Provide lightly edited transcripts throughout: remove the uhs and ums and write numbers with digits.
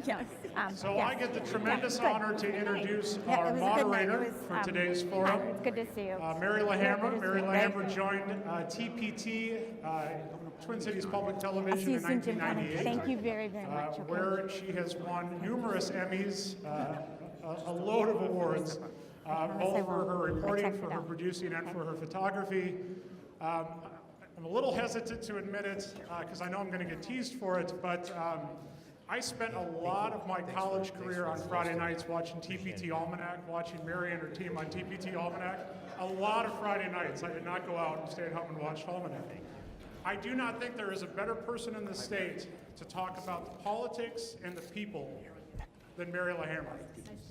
Yes. So yes. I get the tremendous honor to introduce Yeah, our it was a good night. moderator It was, for today's forum, It's good to see you. Mary LaHammer. Mary Right. LaHammer joined TPT, Twin Cities Public I'll see Television, you in soon, Jim Conlon. 1998. Thank you very, very much. Okay. Where she has won numerous Emmys, a load of awards, both for her reporting, for her producing, and for her photography. I'm a little hesitant to admit it because I know I'm going to get teased for it, but I spent a lot of my college career on Friday nights watching TPT Almanac, watching Mary and her team on TPT Almanac. A lot of Friday nights. I did not go out and stay at home and watch Almanac. I do not think there is a better person in the state to talk about the politics and the people than Mary LaHammer.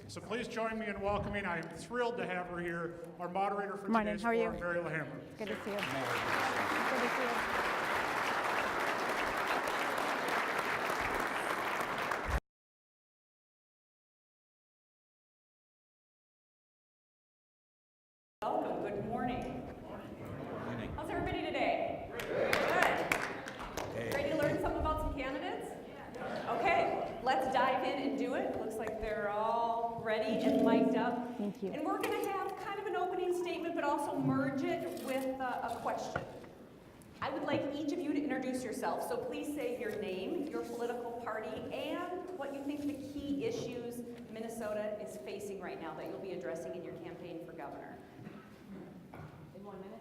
So please join me in welcoming. I am thrilled to have her here, our moderator for today's forum, Mary LaHammer. Good to see you. Good to see you. Welcome. Good morning. How's everybody today? Good. Ready to learn something about some candidates? Okay, let's dive in and do it. Looks like they're all ready and mic'd up. Thank you. And we're going to have kind of an opening statement, but also merge it with a question. I would like each of you to introduce yourself. So please say your name, your political party, and what you think the key issues Minnesota is facing right now that you'll be addressing in your campaign for governor. In 1 minute?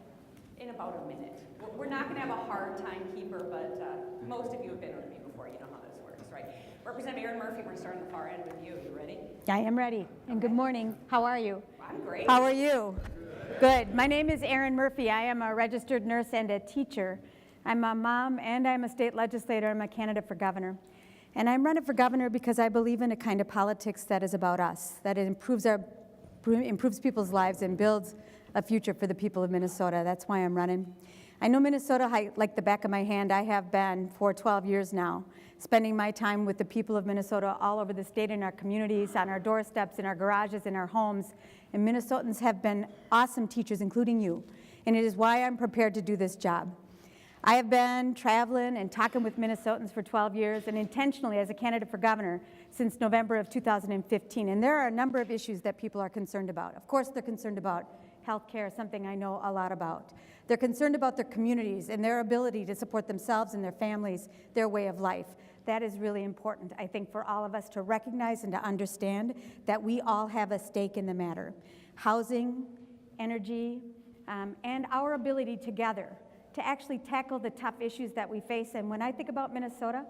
In about a minute. We're not going to have a hard timekeeper, but most of you have been with me before. You know how this works, right? Representative Erin Murphy, we're going to start on the far end with you. You ready? I am ready. And good morning. How are you? I'm great. How are you? Good. My name is Erin Murphy. I am a registered nurse and a teacher. I'm a mom and I'm a state legislator. I'm a candidate for governor. And I'm running for governor because I believe in a kind of politics that is about us, that it improves people's lives and builds a future for the people of Minnesota. That's why I'm running. I know Minnesota like the back of my hand. I have been for 12 years now, spending my time with the people of Minnesota all over the state, in our communities, on our doorsteps, in our garages, in our homes. And Minnesotans have been awesome teachers, including you. And it is why I'm prepared to do this job. I have been traveling and talking with Minnesotans for 12 years and intentionally as a candidate for governor since November of 2015. And there are a number of issues that people are concerned about. Of course, they're concerned about health care, something I know a lot about. They're concerned about their communities and their ability to support themselves and their families, their way of life. That is really important, I think, for all of us to recognize and to understand that we all have a stake in the matter. Housing, energy, and our ability together to actually tackle the tough issues that we face. And when I think about Minnesota,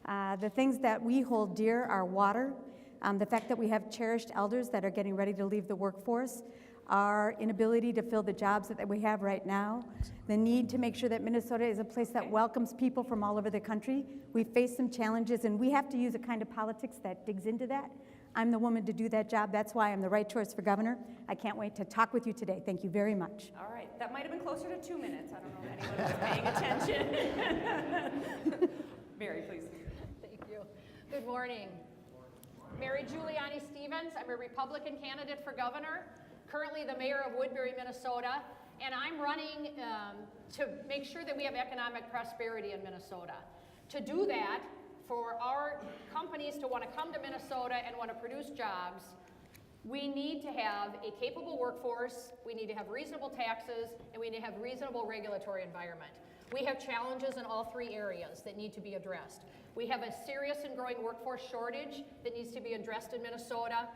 the things that we hold dear are water, the fact that we have cherished elders that are getting ready to leave the workforce, our inability to fill the jobs that we have right now, the need to make sure that Minnesota is a place that welcomes people from all over the country. We face some challenges, and we have to use a kind of politics that digs into that. I'm the woman to do that job. That's why I'm the right choice for governor. I can't wait to talk with you today. Thank you very much. All right, that might have been closer to 2 minutes. I don't know if anyone was paying attention. Mary, please. Thank you. Good morning. Mary Giuliani Stevens. I'm a Republican candidate for governor, currently the mayor of Woodbury, Minnesota, and I'm running to make sure that we have economic prosperity in Minnesota. To do that, for our companies to want to come to Minnesota and want to produce jobs, we need to have a capable workforce, we need to have reasonable taxes, and we need to have reasonable regulatory environment. We have challenges in all three areas that need to be addressed. We have a serious and growing workforce shortage that needs to be addressed in Minnesota.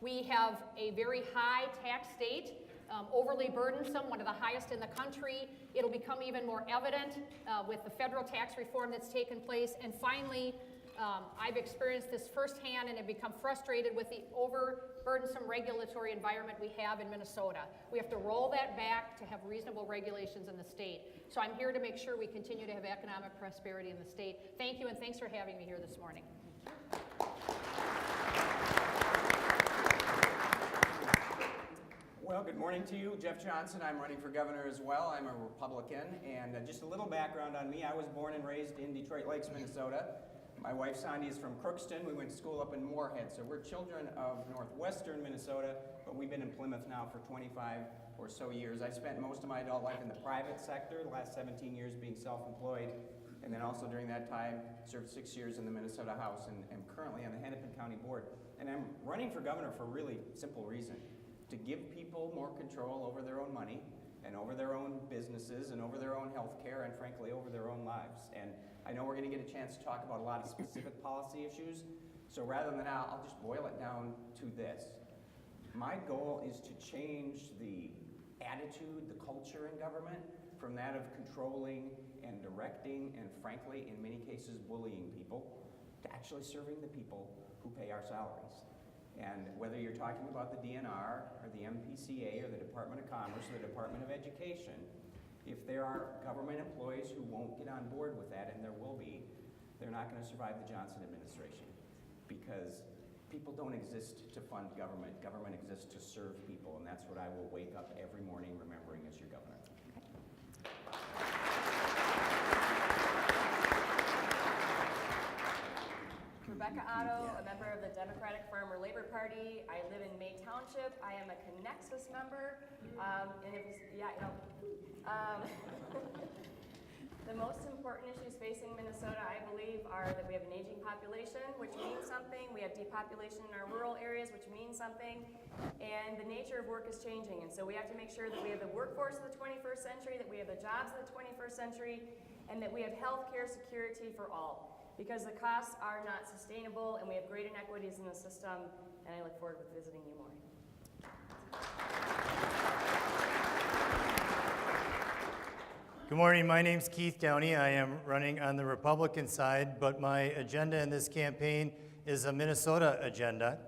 We have a very high tax state, overly burdensome, one of the highest in the country. It'll become even more evident with the federal tax reform that's taken place. And finally, I've experienced this firsthand and have become frustrated with the overburdensome regulatory environment we have in Minnesota. We have to roll that back to have reasonable regulations in the state. So I'm here to make sure we continue to have economic prosperity in the state. Thank you, and thanks for having me here this morning. Well, good morning to you. Jeff Johnson. I'm running for governor as well. I'm a Republican. And just a little background on me. I was born and raised in Detroit Lakes, Minnesota. My wife, Sandy, is from Crookston. We went to school up in Moorhead. So we're children of northwestern Minnesota, but we've been in Plymouth now for 25 or so years. I spent most of my adult life in the private sector, the last 17 years being self-employed. and then also during that time served 6 years in the Minnesota House and am currently on the Hennepin County Board. And I'm running for governor for a really simple reason, to give people more control over their own money and over their own businesses and over their own health care and frankly over their own lives. And I know we're going to get a chance to talk about a lot of specific policy issues, so rather than that, I'll just boil it down to this. My goal is to change the attitude, the culture in government from that of controlling and directing and frankly, in many cases, bullying people to actually serving the people who pay our salaries. And whether you're talking about the DNR or the MPCA or the Department of Commerce or the Department of Education, if there are government employees who won't get on board with that, and there will be, they're not going to survive the Johnson administration, because people don't exist to fund government. Government exists to serve people, and that's what I will wake up every morning remembering as your governor. Rebecca Otto, a member of the Democratic Farmer Labor Party. I live in May Township. I am a Connexus member. The most important issues facing Minnesota, I believe, are that we have an aging population, which means something. We have depopulation in our rural areas, which means something. And the nature of work is changing. And so we have to make sure that we have the workforce of the 21st century, that we have the jobs of the 21st century, and that we have health care security for all. Because the costs are not sustainable, and we have great inequities in the system, and I look forward to visiting you more. Good morning, my name's Keith Downey. I am running on the Republican side, but my agenda in this campaign is a Minnesota agenda.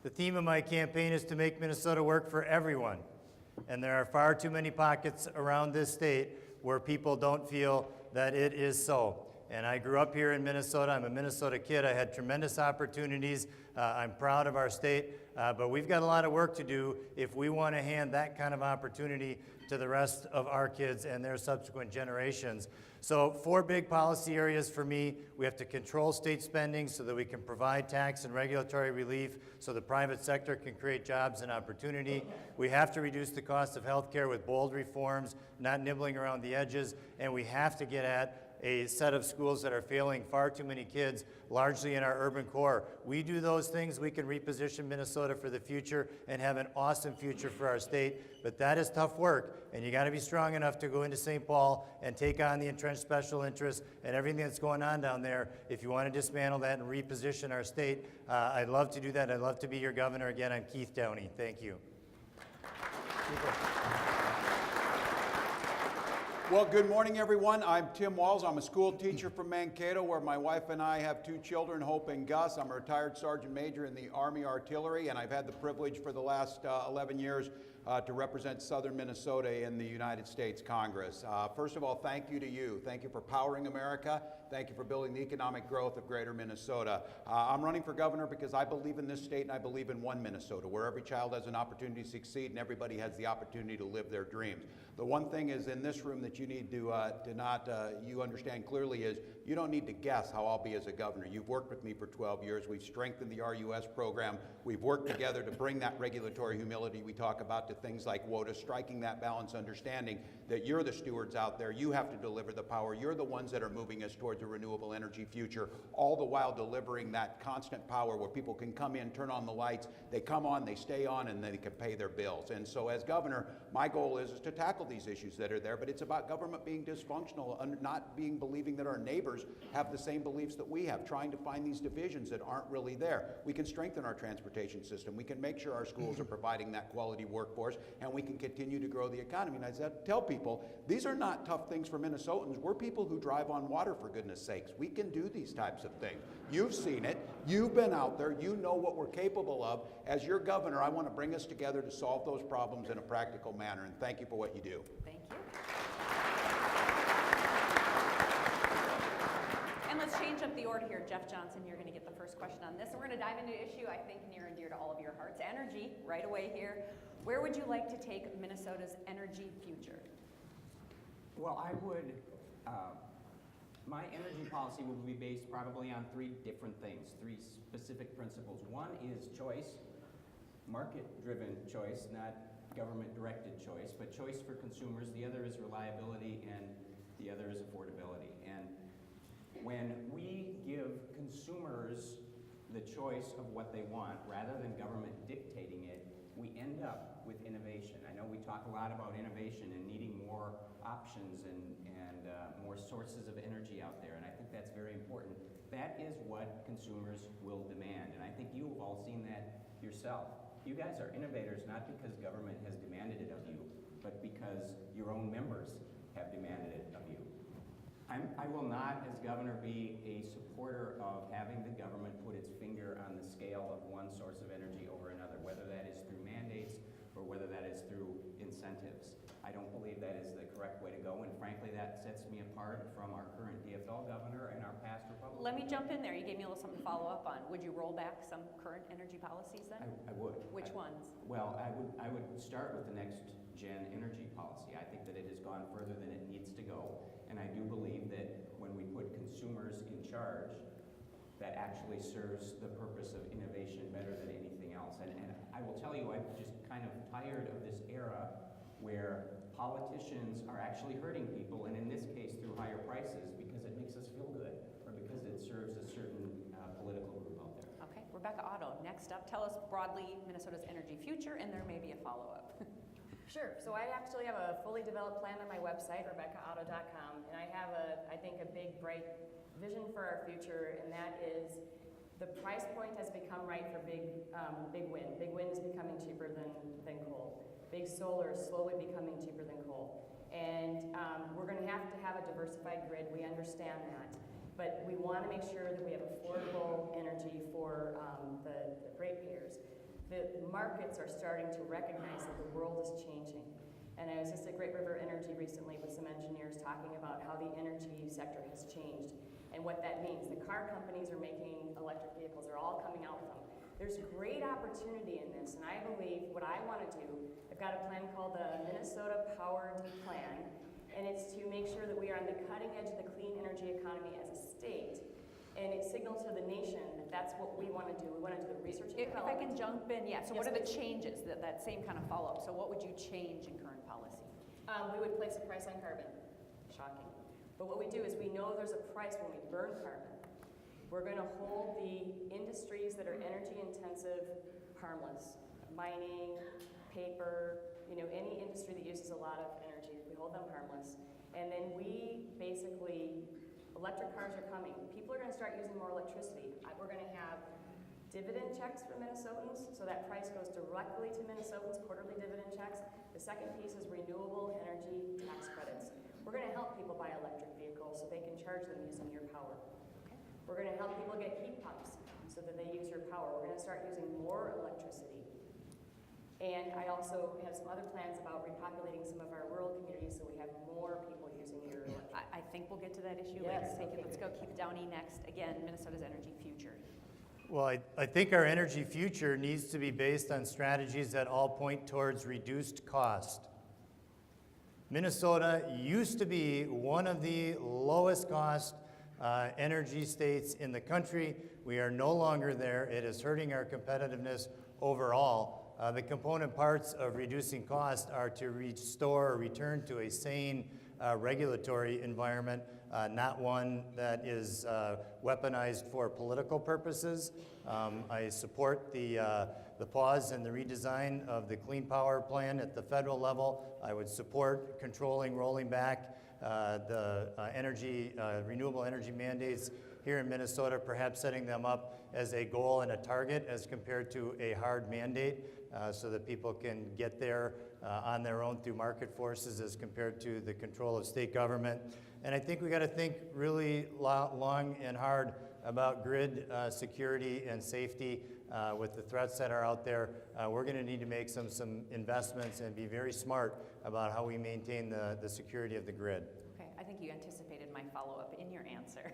The theme of my campaign is to make Minnesota work for everyone. And there are far too many pockets around this state where people don't feel that it is so. And I grew up here in Minnesota. I'm a Minnesota kid. I had tremendous opportunities. I'm proud of our state, but we've got a lot of work to do if we want to hand that kind of opportunity to the rest of our kids and their subsequent generations. So 4 big policy areas for me. We have to control state spending so that we can provide tax and regulatory relief so the private sector can create jobs and opportunity. We have to reduce the cost of health care with bold reforms, not nibbling around the edges, and we have to get at a set of schools that are failing far too many kids, largely in our urban core. We do those things, we can reposition Minnesota for the future and have an awesome future for our state, but that is tough work, and you gotta be strong enough to go into St. Paul and take on the entrenched special interests and everything that's going on down there if you wanna dismantle that and reposition our state. I'd love to do that. I'd love to be your governor again. I'm Keith Downey. Thank you. Well, good morning, everyone. I'm Tim Walls. I'm a school teacher from Mankato, where my wife and I have 2 children, Hope and Gus. I'm a retired sergeant major in the Army Artillery, and I've had the privilege for the last 11 years to represent Southern Minnesota in the United States Congress. First of all, thank you to you. Thank you for powering America. Thank you for building the economic growth of greater Minnesota. I'm running for governor because I believe in this state and I believe in one Minnesota, where every child has an opportunity to succeed and everybody has the opportunity to live their dreams. The one thing is in this room that you need to you understand clearly is you don't need to guess how I'll be as a governor. You've worked with me for 12 years. We've strengthened the RUS program. We've worked together to bring that regulatory humility we talk about to things like WOTA, striking that balance, understanding that you're the stewards out there. You have to deliver the power. You're the ones that are moving us towards a renewable energy future, all the while delivering that constant power where people can come in, turn on the lights, they come on, they stay on, and they can pay their bills. And so as governor, my goal is to tackle these issues that are there, but it's about government being dysfunctional, not believing that our neighbors have the same beliefs that we have, trying to find these divisions that aren't really there. We can strengthen our transportation system. We can make sure our schools are providing that quality workforce, and we can continue to grow the economy. And I tell people, these are not tough things for Minnesotans. We're people who drive on water, for goodness sakes. We can do these types of things. You've seen it. You've been out there. You know what we're capable of. As your governor, I want to bring us together to solve those problems in a practical manner, and thank you for what you do. Thank you. And let's change up the order here. Jeff Johnson, you're going to get the first question on this. And we're going to dive into an issue I think near and dear to all of your hearts, energy, right away here. Where would you like to take Minnesota's energy future? Well, I would, my energy policy will be based probably on 3 different things, 3 specific principles. One is choice, market-driven choice, not government-directed choice, but choice for consumers. The other is reliability, and the other is affordability. And When we give consumers the choice of what they want, rather than government dictating it, we end up with innovation. I know we talk a lot about innovation and needing more options and more sources of energy out there, and I think that's very important. That is what consumers will demand, and I think you have all seen that yourself. You guys are innovators not because government has demanded it of you, but because your own members have demanded it of you. I will not, as governor, be a supporter of having the government put its finger on the scale of one source of energy over another, whether that is through mandates or whether that is through incentives. I don't believe that is the correct way to go, and frankly, that sets me apart from our current DFL governor and our past Republican. Let me jump in there. You gave me a little something to follow up on. Would you roll back some current energy policies then? I would. Which ones? Well, I would start with the next gen energy policy. I think that it has gone further than it needs to go, and I do believe that when we put consumers in charge, that actually serves the purpose of innovation better than anything else. And I will tell you, I'm just kind of tired of this era where politicians are actually hurting people, and in this case through higher prices, because it makes us feel good, or because it serves a certain political group out there. Okay, Rebecca Otto, next up. Tell us broadly Minnesota's energy future, and there may be a follow-up. Sure. So I actually have a fully developed plan on my website, RebeccaAuto.com, and I have I think a big, bright vision for our future, and that is the price point has become right for big wind. Big wind is becoming cheaper than coal. Big solar is slowly becoming cheaper than coal. And we're going to have a diversified grid. We understand that. But we want to make sure that we have affordable energy for the ratepayers. The markets are starting to recognize that the world is changing. And I was just at Great River Energy recently with some engineers talking about how the energy sector has changed and what that means. The car companies are making electric vehicles. They're all coming out with them. There's great opportunity in this, and I believe what I want to do, I've got a plan called the Minnesota Power D Plan, and it's to make sure that we are on the cutting edge of the clean energy economy as a state, and it signals to the nation that that's what we want to do. We want to do the research and If I can development. jump in, yeah. So Yes, what are the please. changes, that same kind of follow-up? So what would you change in current policy? We would place a price on carbon. Shocking. But what we do is we know there's a price when we burn carbon. We're going to hold the industries that are energy intensive harmless. Mining, paper, any industry that uses a lot of energy, we hold them harmless. And then we basically, electric cars are coming. People are going to start using more electricity. We're going to have dividend checks for Minnesotans, so that price goes directly to Minnesotans, quarterly dividend checks. The second piece is renewable energy tax credits. We're going to help people buy electric vehicles so they can charge them using your power. We're going to help people get heat pumps so that they use your power. We're going to start using more electricity. And I also have some other plans about repopulating some of our rural communities so we have more people using your electricity. I think we'll get to that issue Yes, later. okay, Let's go Keith Downey next. Again, Minnesota's energy future. Well, I think our energy future needs to be based on strategies that all point towards reduced cost. Minnesota used to be one of the lowest cost energy states in the country. We are no longer there. It is hurting our competitiveness overall. The component parts of reducing cost are to restore or return to a sane regulatory environment, not one that is weaponized for political purposes. I support the pause and the redesign of the Clean Power Plan at the federal level. I would support controlling, rolling back the renewable energy mandates here in Minnesota, perhaps setting them up as a goal and a target as compared to a hard mandate so that people can get there on their own through market forces as compared to the control of state government. And I think we got to think really long and hard about grid security and safety with the threats that are out there. We're going to need to make some investments and be very smart about how we maintain the security of the grid. Okay, I think you anticipated my follow-up in your answer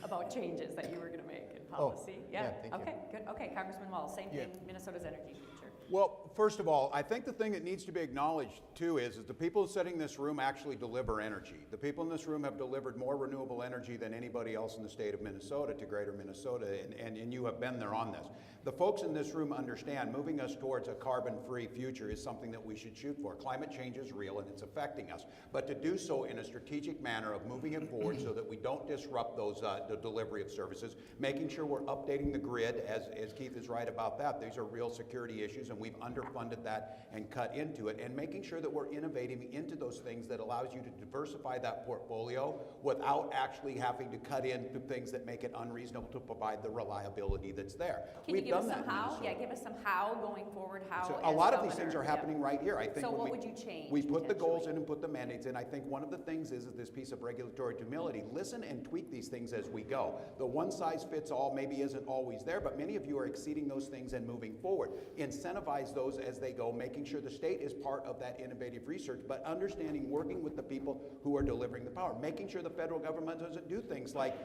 about changes that you were going to make in policy. yeah, thank you. Okay, good. Okay, Congressman Walz, same thing, Minnesota's energy future. Well, first of all, I think the thing that needs to be acknowledged too is the people sitting in this room actually deliver energy. The people in this room have delivered more renewable energy than anybody else in the state of Minnesota to greater Minnesota, and you have been there on this. The folks in this room understand moving us towards a carbon-free future is something that we should shoot for. Climate change is real and it's affecting us, but to do so in a strategic manner of moving it forward so that we don't disrupt those the delivery of services, making sure we're updating the grid, as Keith is right about that. These are real security issues, and we've underfunded that and cut into it, and making sure that we're innovating into those things that allows you to diversify that portfolio without actually having to cut into things that make it unreasonable to provide the reliability that's there. Can you give us some how? Yeah, give us some how going forward, how So as a lot of these governor. things are happening right here. I think So when what would you change, we put the goals potentially? in and put the mandates in. I think one of the things is this piece of regulatory humility. Listen and tweak these things as we go. The one size fits all maybe isn't always there, but many of you are exceeding those things and moving forward. Incentivize those as they go, making sure the state is part of that innovative research, but understanding, working with the people who are delivering the power, making sure the federal government doesn't do things like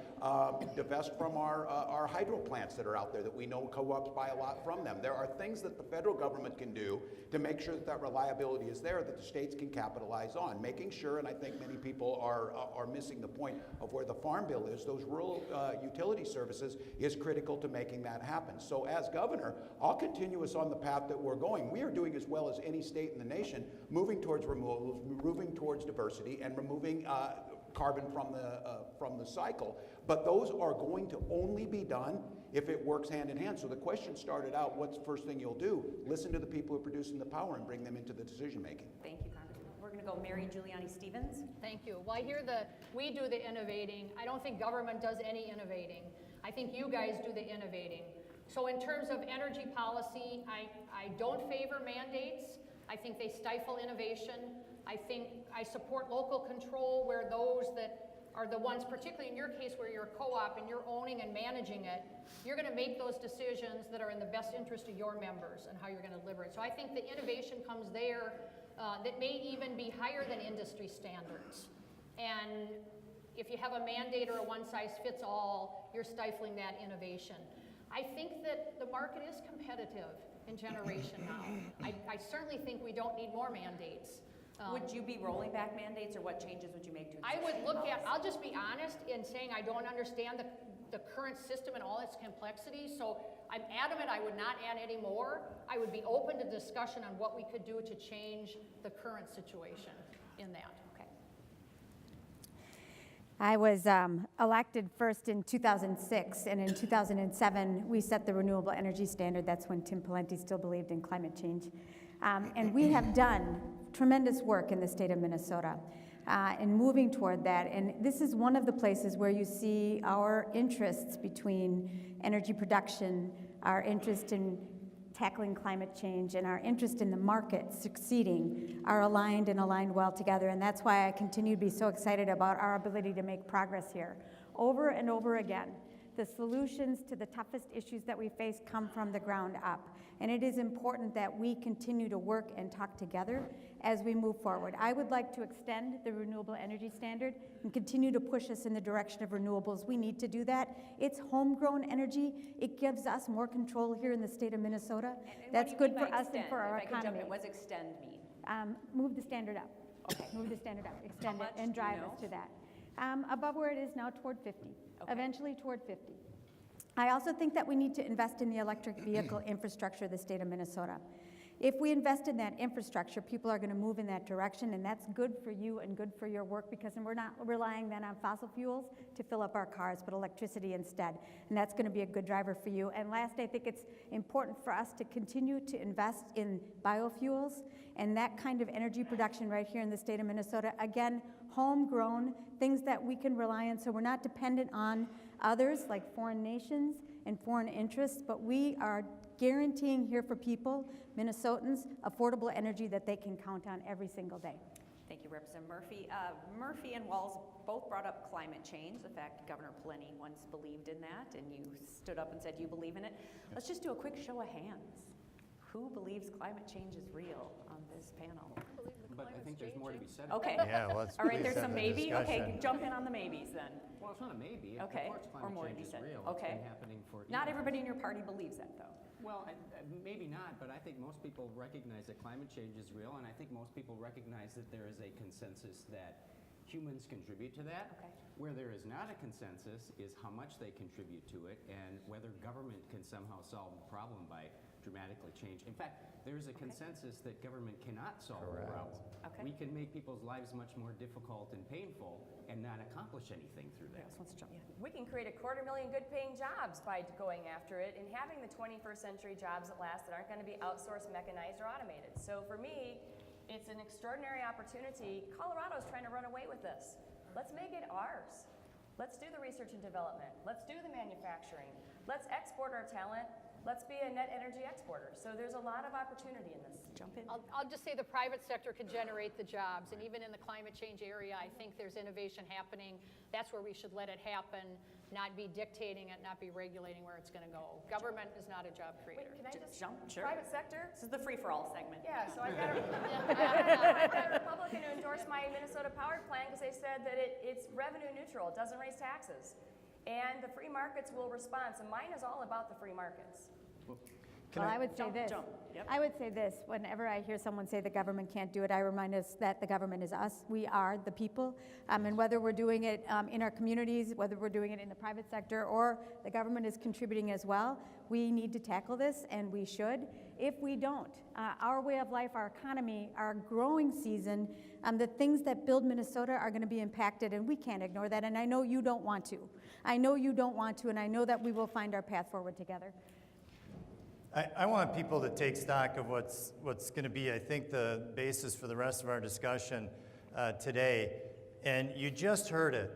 divest from our hydro plants that are out there that we know co-ops buy a lot from them. There are things that the federal government can do to make sure that that reliability is there that the states can capitalize on. Making sure, and I think many people are missing the point of where the farm bill is, those rural utility services is critical to making that happen. So as governor, I'll continue us on the path that we're going. We are doing as well as any state in the nation, moving towards removals, moving towards diversity, and removing carbon from the cycle. But those are going to only be done if it works hand in hand. So the question started out, what's the first thing you'll do? Listen to the people who are producing the power and bring them into the decision making. Thank you, Congressman. We're going to go Mary Giuliani Stevens. Thank you. Well, I hear we do the innovating. I don't think government does any innovating. I think you guys do the innovating. So in terms of energy policy, I don't favor mandates. I think they stifle innovation. I think I support local control where those that are the ones, particularly in your case where you're a co-op and you're owning and managing it, you're going to make those decisions that are in the best interest of your members and how you're going to deliver it. So I think the innovation comes there that may even be higher than industry standards. And if you have a mandate or a one-size-fits-all, you're stifling that innovation. I think that the market is competitive in generation now. I certainly think we don't need more mandates. Would you be rolling back mandates, or what changes would you make to I would existing look at, policy? I'll just be honest in saying I don't understand the current system and all its complexities, so I'm adamant I would not add any more. I would be open to discussion on what we could do to change the current situation in that. Okay. I was elected first in 2006, and in 2007, we set the renewable energy standard. That's when Tim Pawlenty still believed in climate change. And we have done tremendous work in the state of Minnesota in moving toward that. And this is one of the places where you see our interests between energy production, our interest in tackling climate change, and our interest in the market succeeding are aligned and aligned well together. And that's why I continue to be so excited about our ability to make progress here. Over and over again, the solutions to the toughest issues that we face come from the ground up. And it is important that we continue to work and talk together as we move forward. I would like to extend the renewable energy standard and continue to push us in the direction of renewables. We need to do that. It's homegrown energy. It gives us more control here in the state of Minnesota. And That's what do you good mean for by us and extend? for our If I could jump economy. in, what's extend mean? Move the standard up. Okay. Move the standard up, extend much it, and do you drive know? us to that. Above where it is now, toward 50, Okay. eventually toward 50. I also think that we need to invest in the electric vehicle infrastructure of the state of Minnesota. If we invest in that infrastructure, people are going to move in that direction, and that's good for you and good for your work, because we're not relying then on fossil fuels to fill up our cars, but electricity instead. And that's going to be a good driver for you. And last, I think it's important for us to continue to invest in biofuels and that kind of energy production right here in the state of Minnesota. Again, homegrown, things that we can rely on, so we're not dependent on others like foreign nations and foreign interests, but we are guaranteeing here for people, Minnesotans, affordable energy that they can count on every single day. Thank you, Representative Murphy. Murphy and Walz both brought up climate change, the fact Governor Pawlenty once believed in that, and you stood up and said you believe in it. Let's just do a quick show of hands. Who believes climate change is real on this panel? think there's more to be said. Okay. Yeah, let's All right, please there's have some the maybe? Okay, discussion. jump in on the maybes then. Well, it's not a maybe. Okay, Of course, or climate more to change be is said. real. Okay. It's been happening for Not eons. everybody in your party believes that, though. Well, maybe not, but I think most people recognize that climate change is real, and I think most people recognize that there is a consensus that humans contribute to that. Okay. Where there is not a consensus is how much they contribute to it and whether government can somehow solve the problem by dramatically change. In fact, there's a consensus that government cannot solve the problem. Okay. We can make people's lives much more difficult and painful and not accomplish anything through that. Who else wants to jump in? We can create 250,000 good-paying jobs by going after it and having the 21st century jobs that last that aren't going to be outsourced, mechanized, or automated. So for me, it's an extraordinary opportunity. Colorado's trying to run away with this. Let's make it ours. Let's do the research and development. Let's do the manufacturing. Let's export our talent. Let's be a net energy exporter. So there's a lot of opportunity in this. Jump in. I'll just say the private sector can generate the jobs, and even in the climate change area, I think there's innovation happening. That's where we should let it happen, not be dictating it, not be regulating where it's going to go. Government is not a job creator. Wait, can I just Jump, sure. private sector? This is the free-for-all segment. Yeah, so I've got a Republican who endorsed my Minnesota Powered Plan because they said that it's revenue neutral. It doesn't raise taxes. And the free markets will respond. So mine is all about the free markets. Well, I would say this. Yep. I would say this. Whenever I hear someone say the government can't do it, I remind us that the government is us. We are the people. And whether we're doing it in our communities, whether we're doing it in the private sector, or the government is contributing as well, we need to tackle this, and we should. If we don't, our way of life, our economy, our growing season, the things that build Minnesota are going to be impacted, and we can't ignore that. And I know you don't want to. I know you don't want to, and I know that we will find our path forward together. I want people to take stock of what's going to be, I think, the basis for the rest of our discussion today. And you just heard it.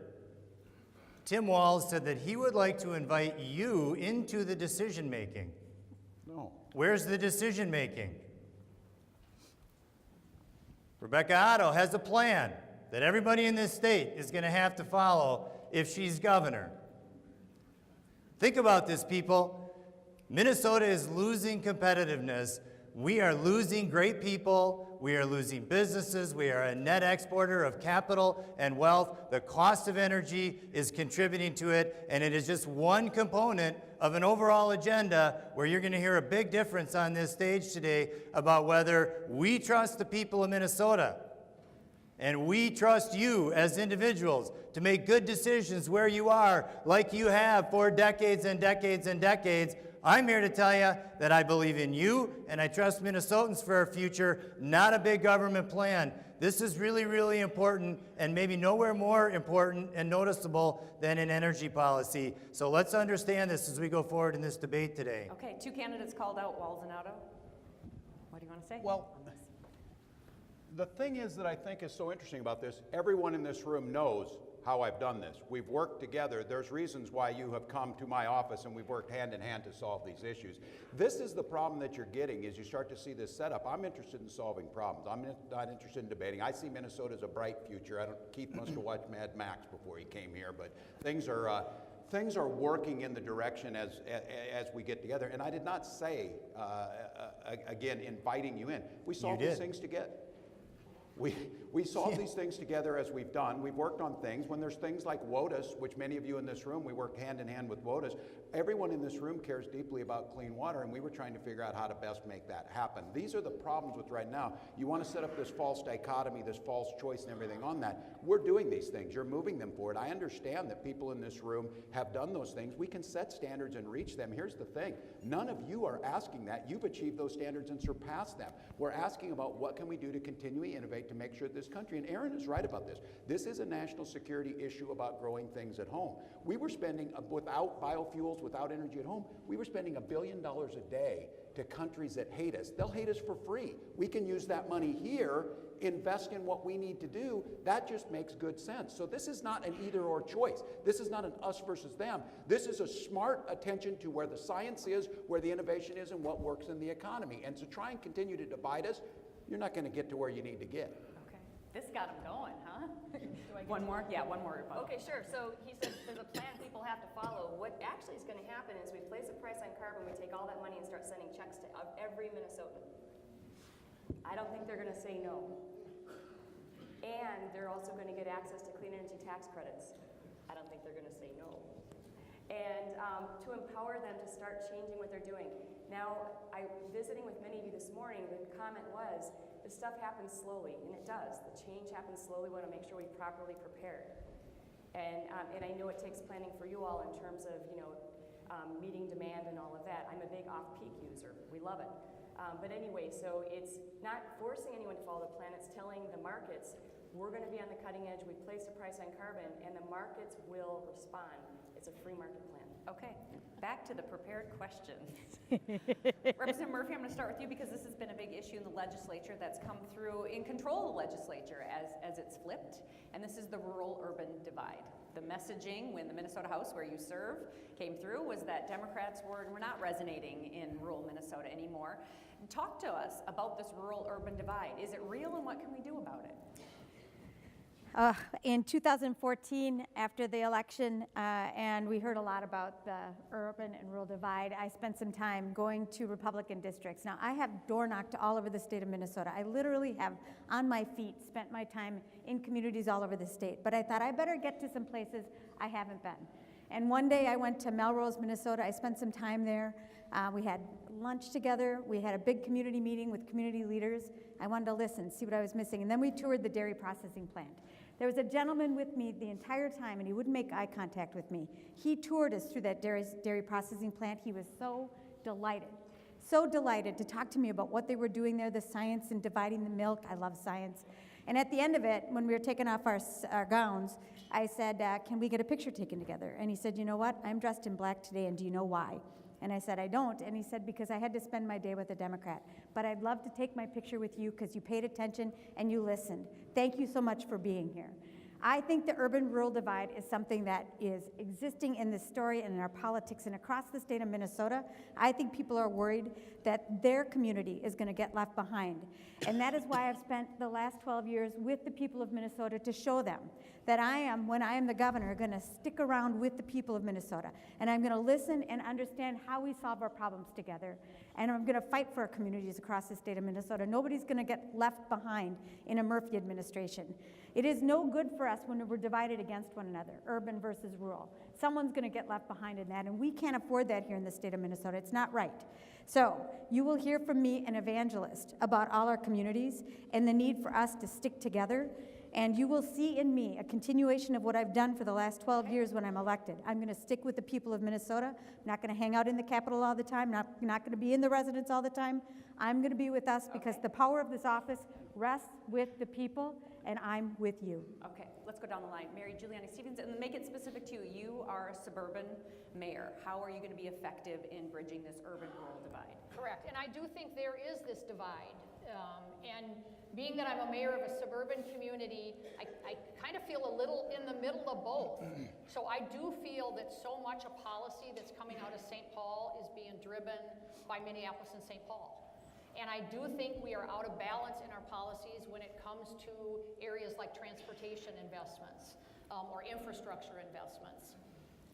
Tim Walz said that he would like to invite you into the decision making. No. Where's the decision making? Rebecca Otto has a plan that everybody in this state is going to have to follow if she's governor. Think about this, people. Minnesota is losing competitiveness. We are losing great people. We are losing businesses. We are a net exporter of capital and wealth. The cost of energy is contributing to it, and it is just one component of an overall agenda where you're going to hear a big difference on this stage today about whether we trust the people of Minnesota and we trust you as individuals to make good decisions where you are, like you have for decades and decades and decades. I'm here to tell you that I believe in you and I trust Minnesotans for our future, not a big government plan. This is really, really important and maybe nowhere more important and noticeable than in energy policy. So let's understand this as we go forward in this debate today. Okay, 2 candidates called out, Walz and Otto. What do you want to say? Well, the thing is that I think is so interesting about this, everyone in this room knows how I've done this. We've worked together. There's reasons why you have come to my office and we've worked hand in hand to solve these issues. This is the problem that you're getting as you start to see this setup. I'm interested in solving problems. I'm not interested in debating. I see Minnesota as a bright future. Keith must have watched Mad Max before he came here, but things are working in the direction as we get together. And I did not say, again, inviting you in. We solve these things together. We solve these things together as we've done. We've worked on things. When there's things like WOTUS, which many of you in this room, we work hand in hand with WOTUS. Everyone in this room cares deeply about clean water, and we were trying to figure out how to best make that happen. These are the problems with right now. You want to set up this false dichotomy, this false choice and everything on that. We're doing these things. You're moving them forward. I understand that people in this room have done those things. We can set standards and reach them. Here's the thing. None of you are asking that. You've achieved those standards and surpassed them. We're asking about what can we do to continually innovate to make sure this country, and Aaron is right about this, this is a national security issue about growing things at home. We were spending, without biofuels, without energy at home, we were spending $1 billion a day to countries that hate us. They'll hate us for free. We can use that money here, invest in what we need to do. That just makes good sense. So this is not an either or choice. This is not an us versus them. This is a smart attention to where the science is, where the innovation is, and what works in the economy. And to try and continue to divide us, you're not going to get to where you need to get. Okay, this got him going, huh? One more? Yeah, one more. Okay, sure. So he said there's a plan people have to follow. What actually is going to happen is we place a price on carbon, we take all that money and start sending checks to every Minnesotan. I don't think they're going to say no. And they're also going to get access to clean energy tax credits. I don't think they're going to say no. And to empower them to start changing what they're doing. Now, I was visiting with many of you this morning. The comment was, this stuff happens slowly, and it does. The change happens slowly. We want to make sure we properly prepared. And I know it takes planning for you all in terms of, meeting demand and all of that. I'm a big off-peak user. We love it. But anyway, so it's not forcing anyone to follow the plan. It's telling the markets, we're going to be on the cutting edge. We placed a price on carbon, and the markets will respond. It's a free market plan. Okay, back to the prepared questions. Representative Murphy, I'm going to start with you because this has been a big issue in the legislature that's come through in control of the legislature as it's flipped, and this is the rural-urban divide. The messaging when the Minnesota House, where you serve, came through was that Democrats were not resonating in rural Minnesota anymore. Talk to us about this rural-urban divide. Is it real, and what can we do about it? In 2014, after the election, and we heard a lot about the urban and rural divide, I spent some time going to Republican districts. Now, I have door knocked all over the state of Minnesota. I literally have, on my feet, spent my time in communities all over the state. But I thought I better get to some places I haven't been. And one day I went to Melrose, Minnesota. I spent some time there. We had lunch together. We had a big community meeting with community leaders. I wanted to listen, see what I was missing. And then we toured the dairy processing plant. There was a gentleman with me the entire time, and he wouldn't make eye contact with me. He toured us through that dairy processing plant. He was so delighted to talk to me about what they were doing there, the science in dividing the milk. I love science. And at the end of it, when we were taking off our gowns, I said, can we get a picture taken together? And he said, you know what? I'm dressed in black today, and do you know why? And I said, I don't. And he said, because I had to spend my day with a Democrat. But I'd love to take my picture with you because you paid attention and you listened. Thank you so much for being here. I think the urban-rural divide is something that is existing in this story and in our politics and across the state of Minnesota. I think people are worried that their community is going to get left behind. And that is why I've spent the last 12 years with the people of Minnesota to show them that I am, when I am the governor, going to stick around with the people of Minnesota. And I'm going to listen and understand how we solve our problems together. And I'm going to fight for our communities across the state of Minnesota. Nobody's going to get left behind in a Murphy administration. It is no good for us when we're divided against one another, urban versus rural. Someone's going to get left behind in that, and we can't afford that here in the state of Minnesota. It's not right. So you will hear from me, an evangelist, about all our communities and the need for us to stick together. And you will see in me a continuation of what I've done for the last 12 years when I'm elected. I'm going to stick with the people of Minnesota. I'm not going to hang out in the Capitol all the time. Not going to be in the residence all the time. I'm going to be with us because the power of this office rests with the people, and I'm with you. Okay, let's go down the line. Mary Giuliani Stevens, and make it specific to you. You are a suburban mayor. How are you going to be effective in bridging this urban-rural divide? Correct, and I do think there is this divide. And being that I'm a mayor of a suburban community, I kind of feel a little in the middle of both. So I do feel that so much of policy that's coming out of St. Paul is being driven by Minneapolis and St. Paul. And I do think we are out of balance in our policies when it comes to areas like transportation investments or infrastructure investments.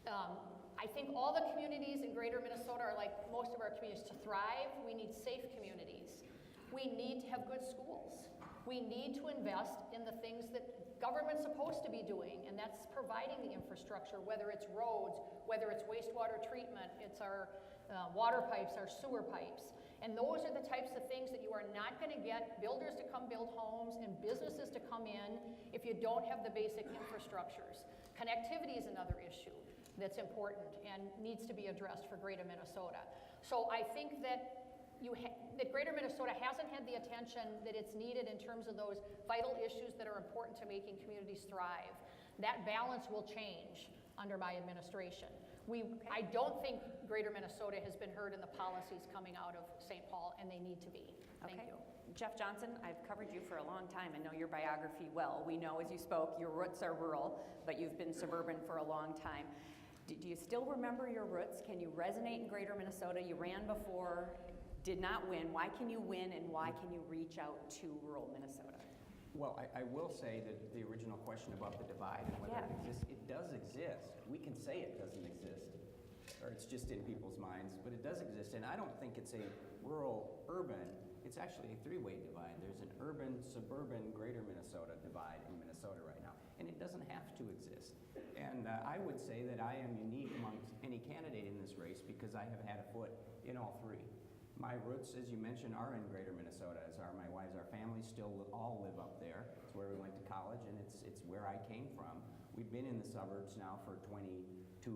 I think all the communities in greater Minnesota are like most of our communities. To thrive, we need safe communities. We need to have good schools. We need to invest in the things that government's supposed to be doing, and that's providing the infrastructure, whether it's roads, whether it's wastewater treatment, it's our water pipes, our sewer pipes. And those are the types of things that you are not going to get builders to come build homes and businesses to come in if you don't have the basic infrastructures. Connectivity is another issue that's important and needs to be addressed for greater Minnesota. So I think that that greater Minnesota hasn't had the attention that it's needed in terms of those vital issues that are important to making communities thrive. That balance will change under my administration. I don't think greater Minnesota has been heard in the policies coming out of St. Paul, and they need to be. Thank you. Jeff Johnson, I've covered you for a long time and know your biography well. We know as you spoke, your roots are rural, but you've been suburban for a long time. Do you still remember your roots? Can you resonate in greater Minnesota? You ran before, did not win. Why can you win, and why can you reach out to rural Minnesota? Well, I will say that the original question about the divide and whether it exists, it does exist. We can say it doesn't exist, or it's just in people's minds, but it does exist. And I don't think it's a rural-urban, it's actually a three-way divide. There's an urban-suburban greater Minnesota divide. doesn't have to exist. And I would say that I am unique amongst any candidate in this race because I have had a foot in all three. My roots, as you mentioned, are in greater Minnesota, as are my wives. Our families still all live up there. It's where we went to college, and it's where I came from. We've been in the suburbs now for 22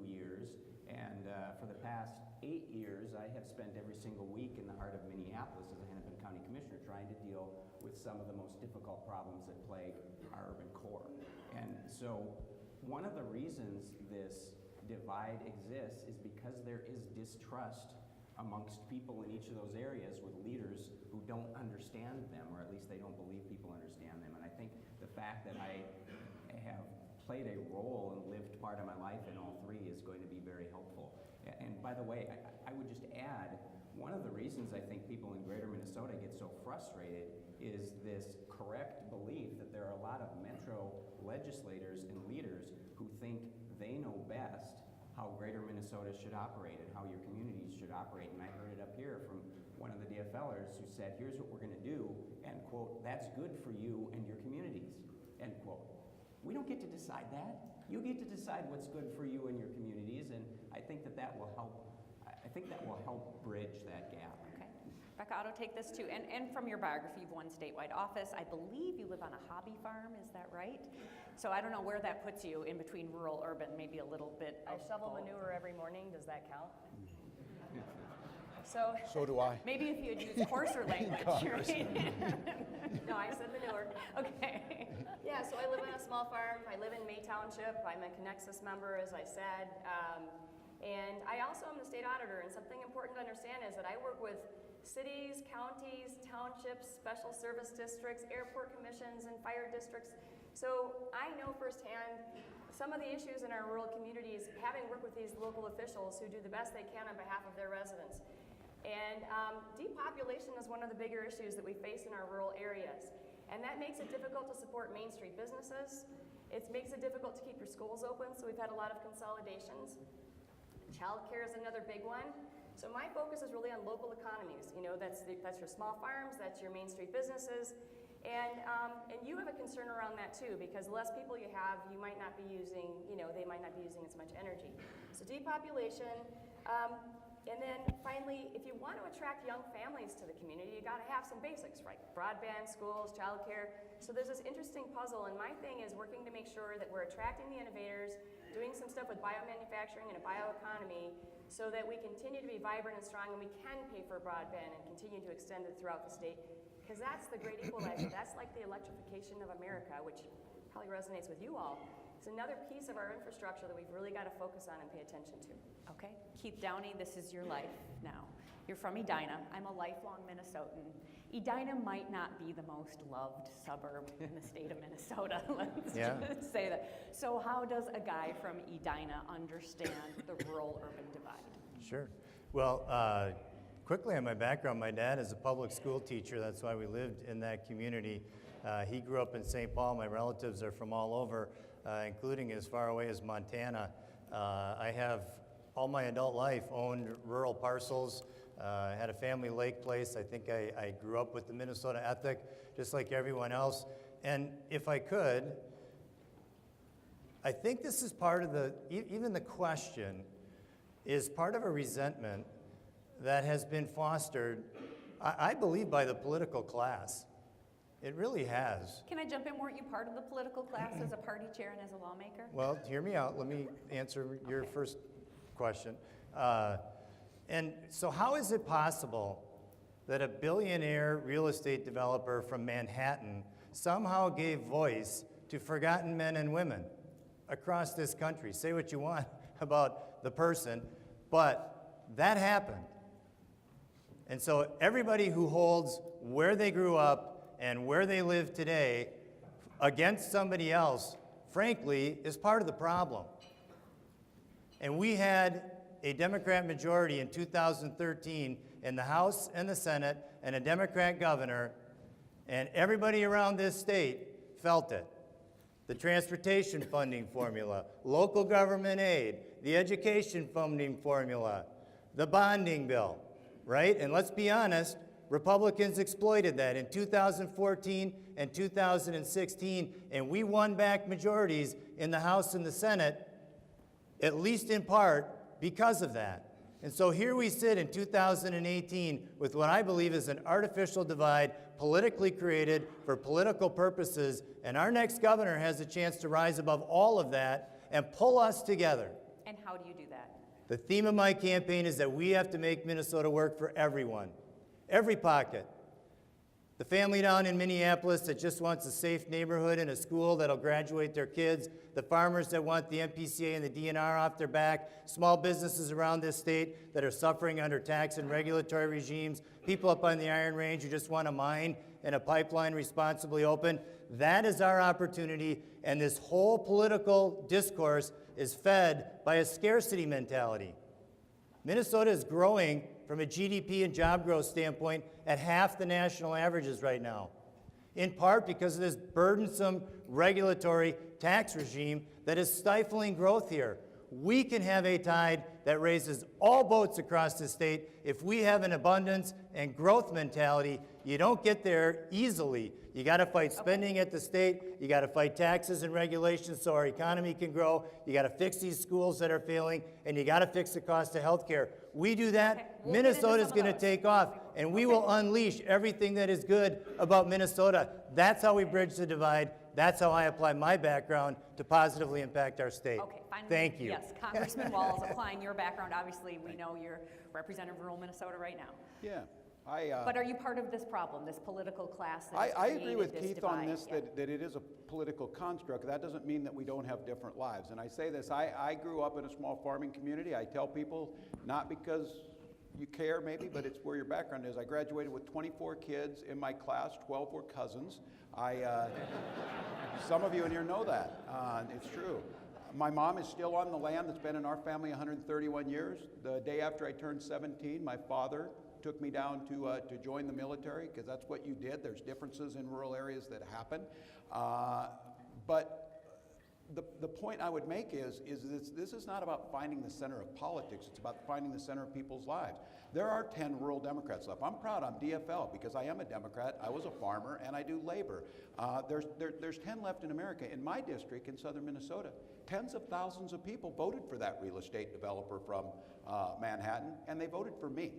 years, and for the past 8 years, I have spent every single week in the heart of Minneapolis as a Hennepin County Commissioner trying to deal with some of the most difficult problems that plague our urban core. And so one of the reasons this divide exists is because there is distrust amongst people in each of those areas with leaders who don't understand them, or at least they don't believe people understand them. And I think the fact that I have played a role and lived part of my life in all three is going to be very helpful. And by the way, I would just add, one of the reasons I think people in greater Minnesota get so frustrated is this correct belief that there are a lot of metro legislators and leaders who think they know best how greater Minnesota should operate and how your communities should operate. And I heard it up here from one of the DFLers who said, here's what we're going to do, and quote, that's good for you and your communities, end quote. We don't get to decide that. You get to decide what's good for you and your communities, and I think that will help. I think that will help bridge that gap. Okay. Rebecca Otto, take this too. And from your biography, you've won statewide office. I believe you live on a hobby farm, is that right? So I don't know where that puts you in between rural, urban, maybe a little bit I of shovel both. manure every morning, does that count? So do I. Maybe if you had used coarser language, right? No, I said manure. Okay. Yeah, so I live on a small farm. I live in May Township. I'm a Connexus member, as I said. And I also am the state auditor, and something important to understand is that I work with cities, counties, townships, special service districts, airport commissions, and fire districts. So I know firsthand some of the issues in our rural communities, having worked with these local officials who do the best they can on behalf of their residents. And depopulation is one of the bigger issues that we face in our rural areas. And that makes it difficult to support Main Street businesses. It makes it difficult to keep your schools open, so we've had a lot of consolidations. Childcare is another big one. So my focus is really on local economies. You know, that's your small farms, that's your Main Street businesses. And you have a concern around that too, because the less people you have, you might not be using, they might not be using as much energy. So depopulation, and then finally, if you want to attract young families to the community, you got to have some basics, right? Broadband, schools, childcare. So there's this interesting puzzle, and my thing is working to make sure that we're attracting the innovators, doing some stuff with biomanufacturing and a bioeconomy, so that we continue to be vibrant and strong, and we can pay for broadband and continue to extend it throughout the state. Because that's the great equalizer. That's like the electrification of America, which probably resonates with you all. It's another piece of our infrastructure that we've really got to focus on and pay attention to. Okay. Keith Downey, this is your life now. You're from Edina. I'm a lifelong Minnesotan. Edina might not be the most loved suburb in the state of Minnesota. Let's just say that. So how does a guy from Edina understand the rural-urban divide? Sure. Well, quickly on my background, my dad is a public school teacher. That's why we lived in that community. He grew up in St. Paul. My relatives are from all over, including as far away as Montana. I have all my adult life owned rural parcels. Had a family lake place. I think I grew up with the Minnesota ethic, just like everyone else. And if I could, I think this is part of even the question is part of a resentment that has been fostered, I believe, by the political class. It really has. Can I jump in? Weren't you part of the political class as a party chair and as a lawmaker? Well, hear me out. Let me answer your first question. And so how is it possible that a billionaire real estate developer from Manhattan somehow gave voice to forgotten men and women across this country? Say what you want about the person, but that happened. And so everybody who holds where they grew up and where they live today against somebody else, frankly, is part of the problem. And we had a Democrat majority in 2013 in the House and the Senate, and a Democrat governor, and everybody around this state felt it. The transportation funding formula, local government aid, the education funding formula, the bonding bill, right? And let's be honest, Republicans exploited that in 2014 and 2016, and we won back majorities in the House and the Senate, at least in part because of that. And so here we sit in 2018 with what I believe is an artificial divide politically created for political purposes, and our next governor has a chance to rise above all of that and pull us together. And how do you do that? The theme of my campaign is that we have to make Minnesota work for everyone, every pocket. The family down in Minneapolis that just wants a safe neighborhood and a school that'll graduate their kids, the farmers that want the MPCA and the DNR off their back, small businesses around this state that are suffering under tax and regulatory regimes, people up on the Iron Range who just want a mine and a pipeline responsibly open. That is our opportunity, and this whole political discourse is fed by a scarcity mentality. Minnesota is growing from a GDP and job growth standpoint at half the national averages right now, in part because of this burdensome regulatory tax regime that is stifling growth here. We can have a tide that raises all boats across the state if we have an abundance and growth mentality. You don't get there easily. You got to fight spending at the state. You got to fight taxes and regulations so our economy can grow. You got to fix these schools that are failing, and you got to fix the cost of health care. We do that, Okay, we'll get into Minnesota's some of going to those. take off, and we will unleash everything that is good about Minnesota. That's how we bridge the divide. That's how I apply my background to positively impact our state. Okay, finally. Thank you. Yes, Congressman Walz, applying your background, obviously, we know you're representative of rural Minnesota right now. Yeah. But are you part of this problem, this political class that has I agree created with this Keith divide? on this, Yeah. that it is a political construct. That doesn't mean that we don't have different lives. And I say this, I grew up in a small farming community. I tell people, not because you care maybe, but it's where your background is. I graduated with 24 kids in my class, 12 were cousins. Some of you in here know that. It's true. My mom is still on the land that's been in our family 131 years. The day after I turned 17, my father took me down to join the military, because that's what you did. There's differences in rural areas that happen. But the point I would make is this is not about finding the center of politics. It's about finding the center of people's lives. There are 10 rural Democrats left. I'm proud I'm DFL because I am a Democrat. I was a farmer and I do labor. There's 10 left in America. In my district in southern Minnesota, tens of thousands of people voted for that real estate developer from Manhattan, and they voted for me,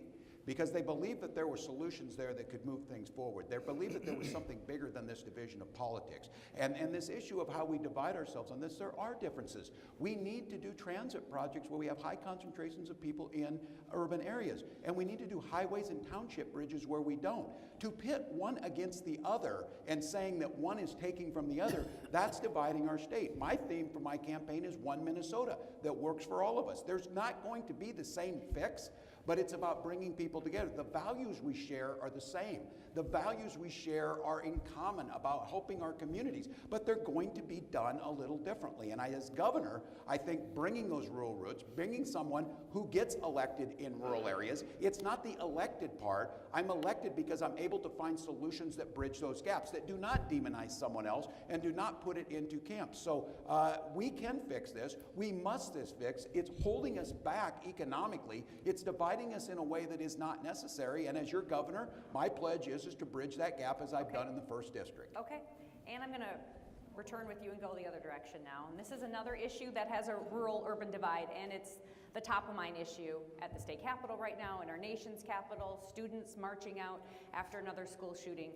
because they believed that there were solutions there that could move things forward. They believed that there was something bigger than this division of politics. And this issue of how we divide ourselves on this, there are differences. We need to do transit projects where we have high concentrations of people in urban areas. And we need to do highways and township bridges where we don't. To pit one against the other and saying that one is taking from the other, that's dividing our state. My theme for my campaign is One Minnesota, that works for all of us. There's not going to be the same fix, but it's about bringing people together. The values we share are the same. The values we share are in common about helping our communities, but they're going to be done a little differently. And as governor, I think bringing those rural roots, bringing someone who gets elected in rural areas, it's not the elected part. I'm elected because I'm able to find solutions that bridge those gaps, that do not demonize someone else and do not put it into camps. So we can fix this. We must fix. It's holding us back economically. It's dividing us in a way that is not necessary. And as your governor, my pledge is to bridge that gap as I've done in the 1st District. Okay, and I'm going to return with you and go the other direction now. And this is another issue that has a rural-urban divide, and it's the top-of-mind issue at the state capitol right now, in our nation's capital, students marching out after another school shooting.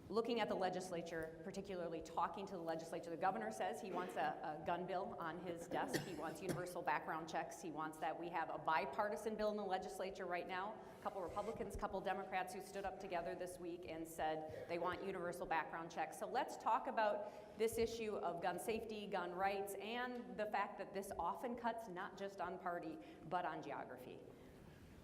Looking at the legislature, particularly talking to the legislature, the governor says he wants a gun bill on his desk. He wants universal background checks. He wants that. We have a bipartisan bill in the legislature right now. A couple Republicans, a couple Democrats who stood up together this week and said they want universal background checks. So let's talk about this issue of gun safety, gun rights, and the fact that this often cuts not just on party, but on geography.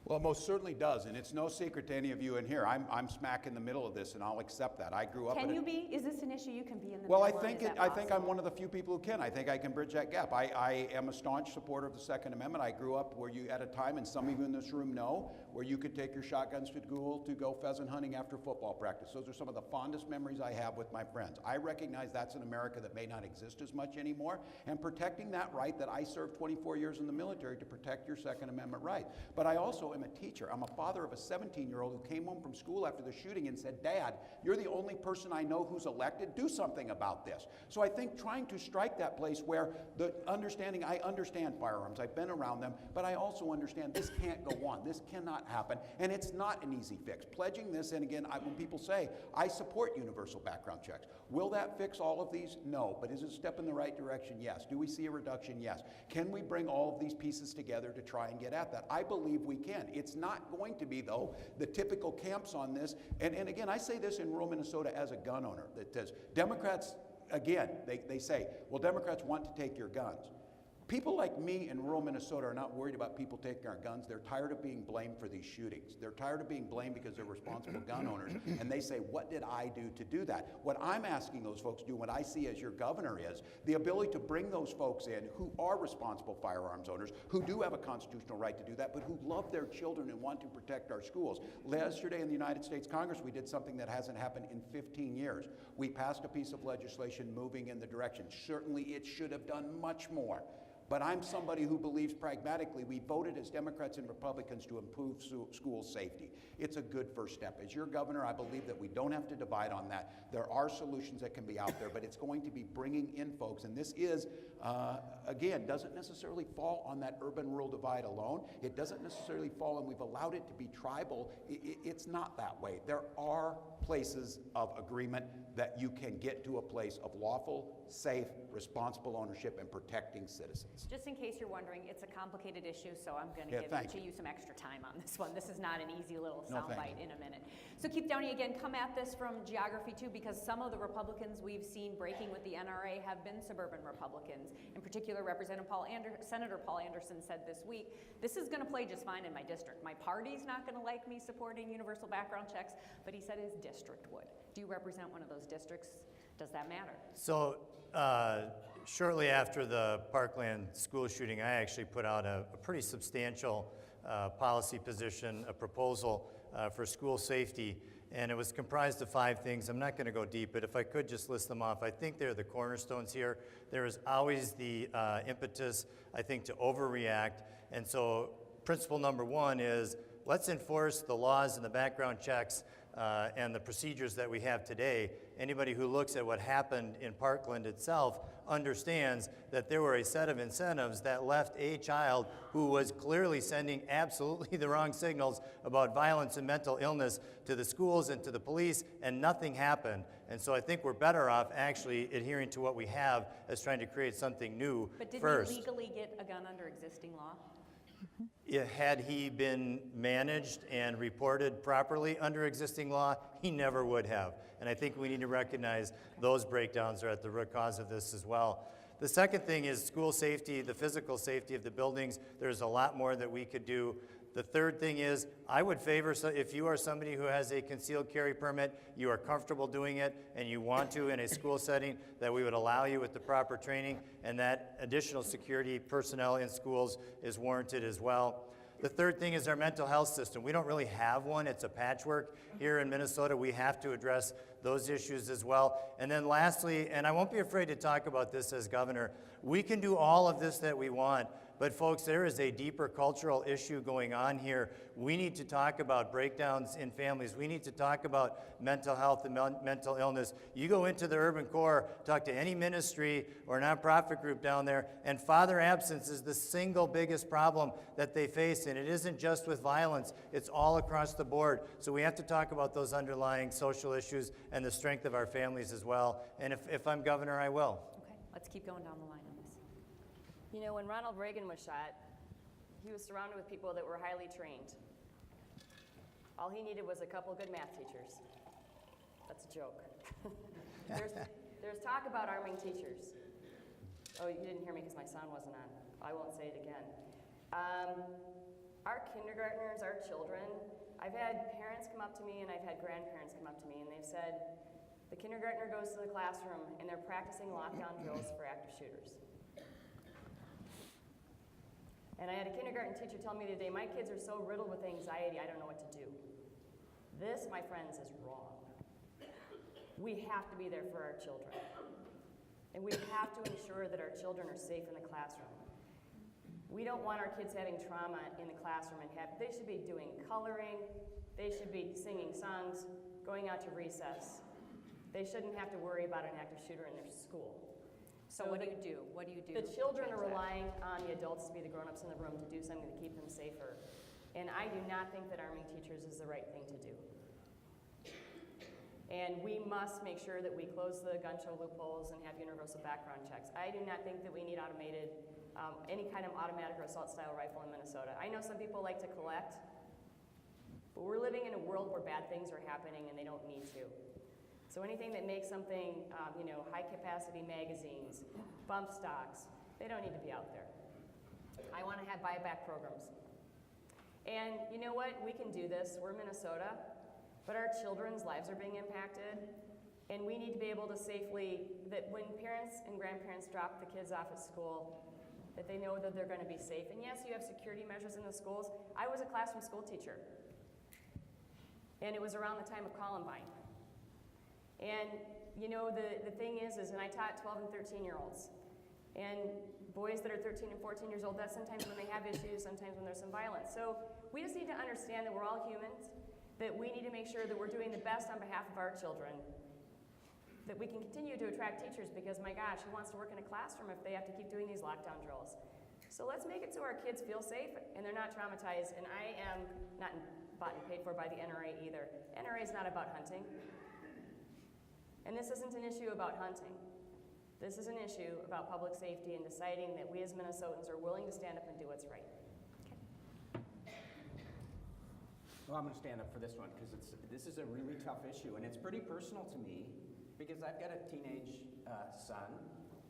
Well, it most certainly does, and it's no secret to any of you in here. I'm smack in the middle of this, and I'll accept that. I grew up Can in you be? Is this an issue you can be in the Well, middle of? I think I'm one of the few people who can. I think I can bridge that gap. I am a staunch supporter of the Second Amendment. I grew up where you, at a time, and some of you in this room know, where you could take your shotguns to school to go pheasant hunting after football practice. Those are some of the fondest memories I have with my friends. I recognize that's an America that may not exist as much anymore, and protecting that right that I served 24 years in the military to protect your Second Amendment right. But I also also am a teacher. I'm a father of a 17-year-old who came home from school after the shooting and said, Dad, you're the only person I know who's elected. Do something about this. So I think trying to strike that place where the understanding, I understand firearms, I've been around them, but I also understand this can't go on. This cannot happen, and it's not an easy fix. Pledging this, and again, when people say, I support universal background checks, will that fix all of these? No, but is it a step in the right direction? Yes. Do we see a reduction? Yes. Can we bring all of these pieces together to try and get at that? I believe we can. It's not going to be, though, the typical camps on this, and again, I say this in rural Minnesota as a gun owner, that says, Democrats, again, they say, well, Democrats want to take your guns. People like me in rural Minnesota are not worried about people taking our guns. They're tired of being blamed for these shootings. They're tired of being blamed because they're responsible gun owners. And they say, what did I do to do that? What I'm asking those folks to do, what I see as your governor, is the ability to bring those folks in who are responsible firearms owners, who do have a constitutional right to do that, but who love their children and want to protect our schools. Yesterday in the United States Congress, we did something that hasn't happened in 15 years. We passed a piece of legislation moving in the direction. Certainly it should have done much more. But I'm somebody who believes pragmatically we voted as Democrats and Republicans to improve school safety. It's a good first step. As your governor, I believe that we don't have to divide on that. There are solutions that can be out there, but it's going to be bringing in folks. And this is, again, doesn't necessarily fall on that urban-rural divide alone. It doesn't necessarily fall, and we've allowed it to be tribal. It's not that way. There are places of agreement that you can get to a place of lawful, safe, responsible ownership and protecting citizens. Just in case you're wondering, it's a complicated issue, so I'm going to give you some extra time on this one. This is not an easy little soundbite in a minute. So Keith Downey, again, come at this from geography too, because some of the Republicans we've seen breaking with the NRA have been suburban Republicans. In particular, Senator Paul Anderson said this week, this is going to play just fine in my district. My party's not going to like me supporting universal background checks, but he said his district would. Do you represent one of those districts? Does that matter? So shortly after the Parkland school shooting, I actually put out a pretty substantial policy position, a proposal for school safety, and it was comprised of 5 things. I'm not going to go deep, but if I could just list them off, I think they're the cornerstones here. There is always the impetus, I think, to overreact, and so principle number 1 is let's enforce the laws and the background checks and the procedures that we have today. Anybody who looks at what happened in Parkland itself understands that there were a set of incentives that left a child who was clearly sending absolutely the wrong signals about violence and mental illness to the schools and to the police, and nothing happened. And so I think we're better off actually adhering to what we have as trying to create something new But did first. he legally get a gun under existing law? Had he been managed and reported properly under existing law, he never would have. And I think we need to recognize those breakdowns are at the root cause of this as well. The second thing is school safety, the physical safety of the buildings. There's a lot more that we could do. The third thing is, I would favor, if you are somebody who has a concealed carry permit, you are comfortable doing it, and you want to in a school setting, that we would allow you with the proper training, and that additional security personnel in schools is warranted as well. The third thing is our mental health system. We don't really have one. It's a patchwork here in Minnesota. We have to address those issues as well. And then lastly, and I won't be afraid to talk about this as governor, we can do all of this that we want, but folks, there is a deeper cultural issue going on here. We need to talk about breakdowns in families. We need to talk about mental health and mental illness. You go into the urban core, talk to any ministry or nonprofit group down there, and father absence is the single biggest problem that they face, and it isn't just with violence, it's all across the board. So we have to talk about those underlying social issues and the strength of our families as well. And if I'm governor, I will. Okay, let's keep going down the line on this. You know, when Ronald Reagan was shot, he was surrounded with people that were highly trained. All he needed was a couple good math teachers. That's a joke. There's talk about arming teachers. Oh, you didn't hear me because my sound wasn't on. I won't say it again. Our kindergartners, our children, I've had parents come up to me and I've had grandparents come up to me and they've said, the kindergartner goes to the classroom and they're practicing lockdown drills for active shooters. And I had a kindergarten teacher tell me today, my kids are so riddled with anxiety, I don't know what to do. This, my friends, is wrong. We have to be there for our children. And we have to ensure that our children are safe in the classroom. We don't want our kids having trauma in the classroom and they should be doing coloring, they should be singing songs, going out to recess. They shouldn't have to worry about an active shooter in their school. So what do you do? What do you do? The children are to change that? relying on the adults to be the grown-ups in the room to do something to keep them safer. And I do not think that arming teachers is the right thing to do. And we must make sure that we close the gun show loopholes and have universal background checks. I do not think that we need automated, any kind of automatic or assault-style rifle in Minnesota. I know some people like to collect, but we're living in a world where bad things are happening and they don't need to. So anything that makes something, high-capacity magazines, bump stocks, they don't need to be out there. I want to have buyback programs. And you know what? We can do this. We're Minnesota, but our children's lives are being impacted, and we need to be able to safely, that when parents and grandparents drop the kids off at school, that they know that they're going to be safe. And yes, you have security measures in the schools. I was a classroom school teacher, and it was around the time of Columbine. And you know, the thing is, and I taught 12 and 13-year-olds. And boys that are 13 and 14 years old, that's sometimes when they have issues, sometimes when there's some violence. So we just need to understand that we're all humans, that we need to make sure that we're doing the best on behalf of our children, that we can continue to attract teachers because, my gosh, who wants to work in a classroom if they have to keep doing these lockdown drills? So let's make it so our kids feel safe and they're not traumatized. And I am not bought and paid for by the NRA either. NRA is not about hunting. And this isn't an issue about hunting. This is an issue about public safety and deciding that we as Minnesotans are willing to stand up and do what's right. Well, I'm going to stand up for this one because this is a really tough issue, and it's pretty personal to me because I've got a teenage son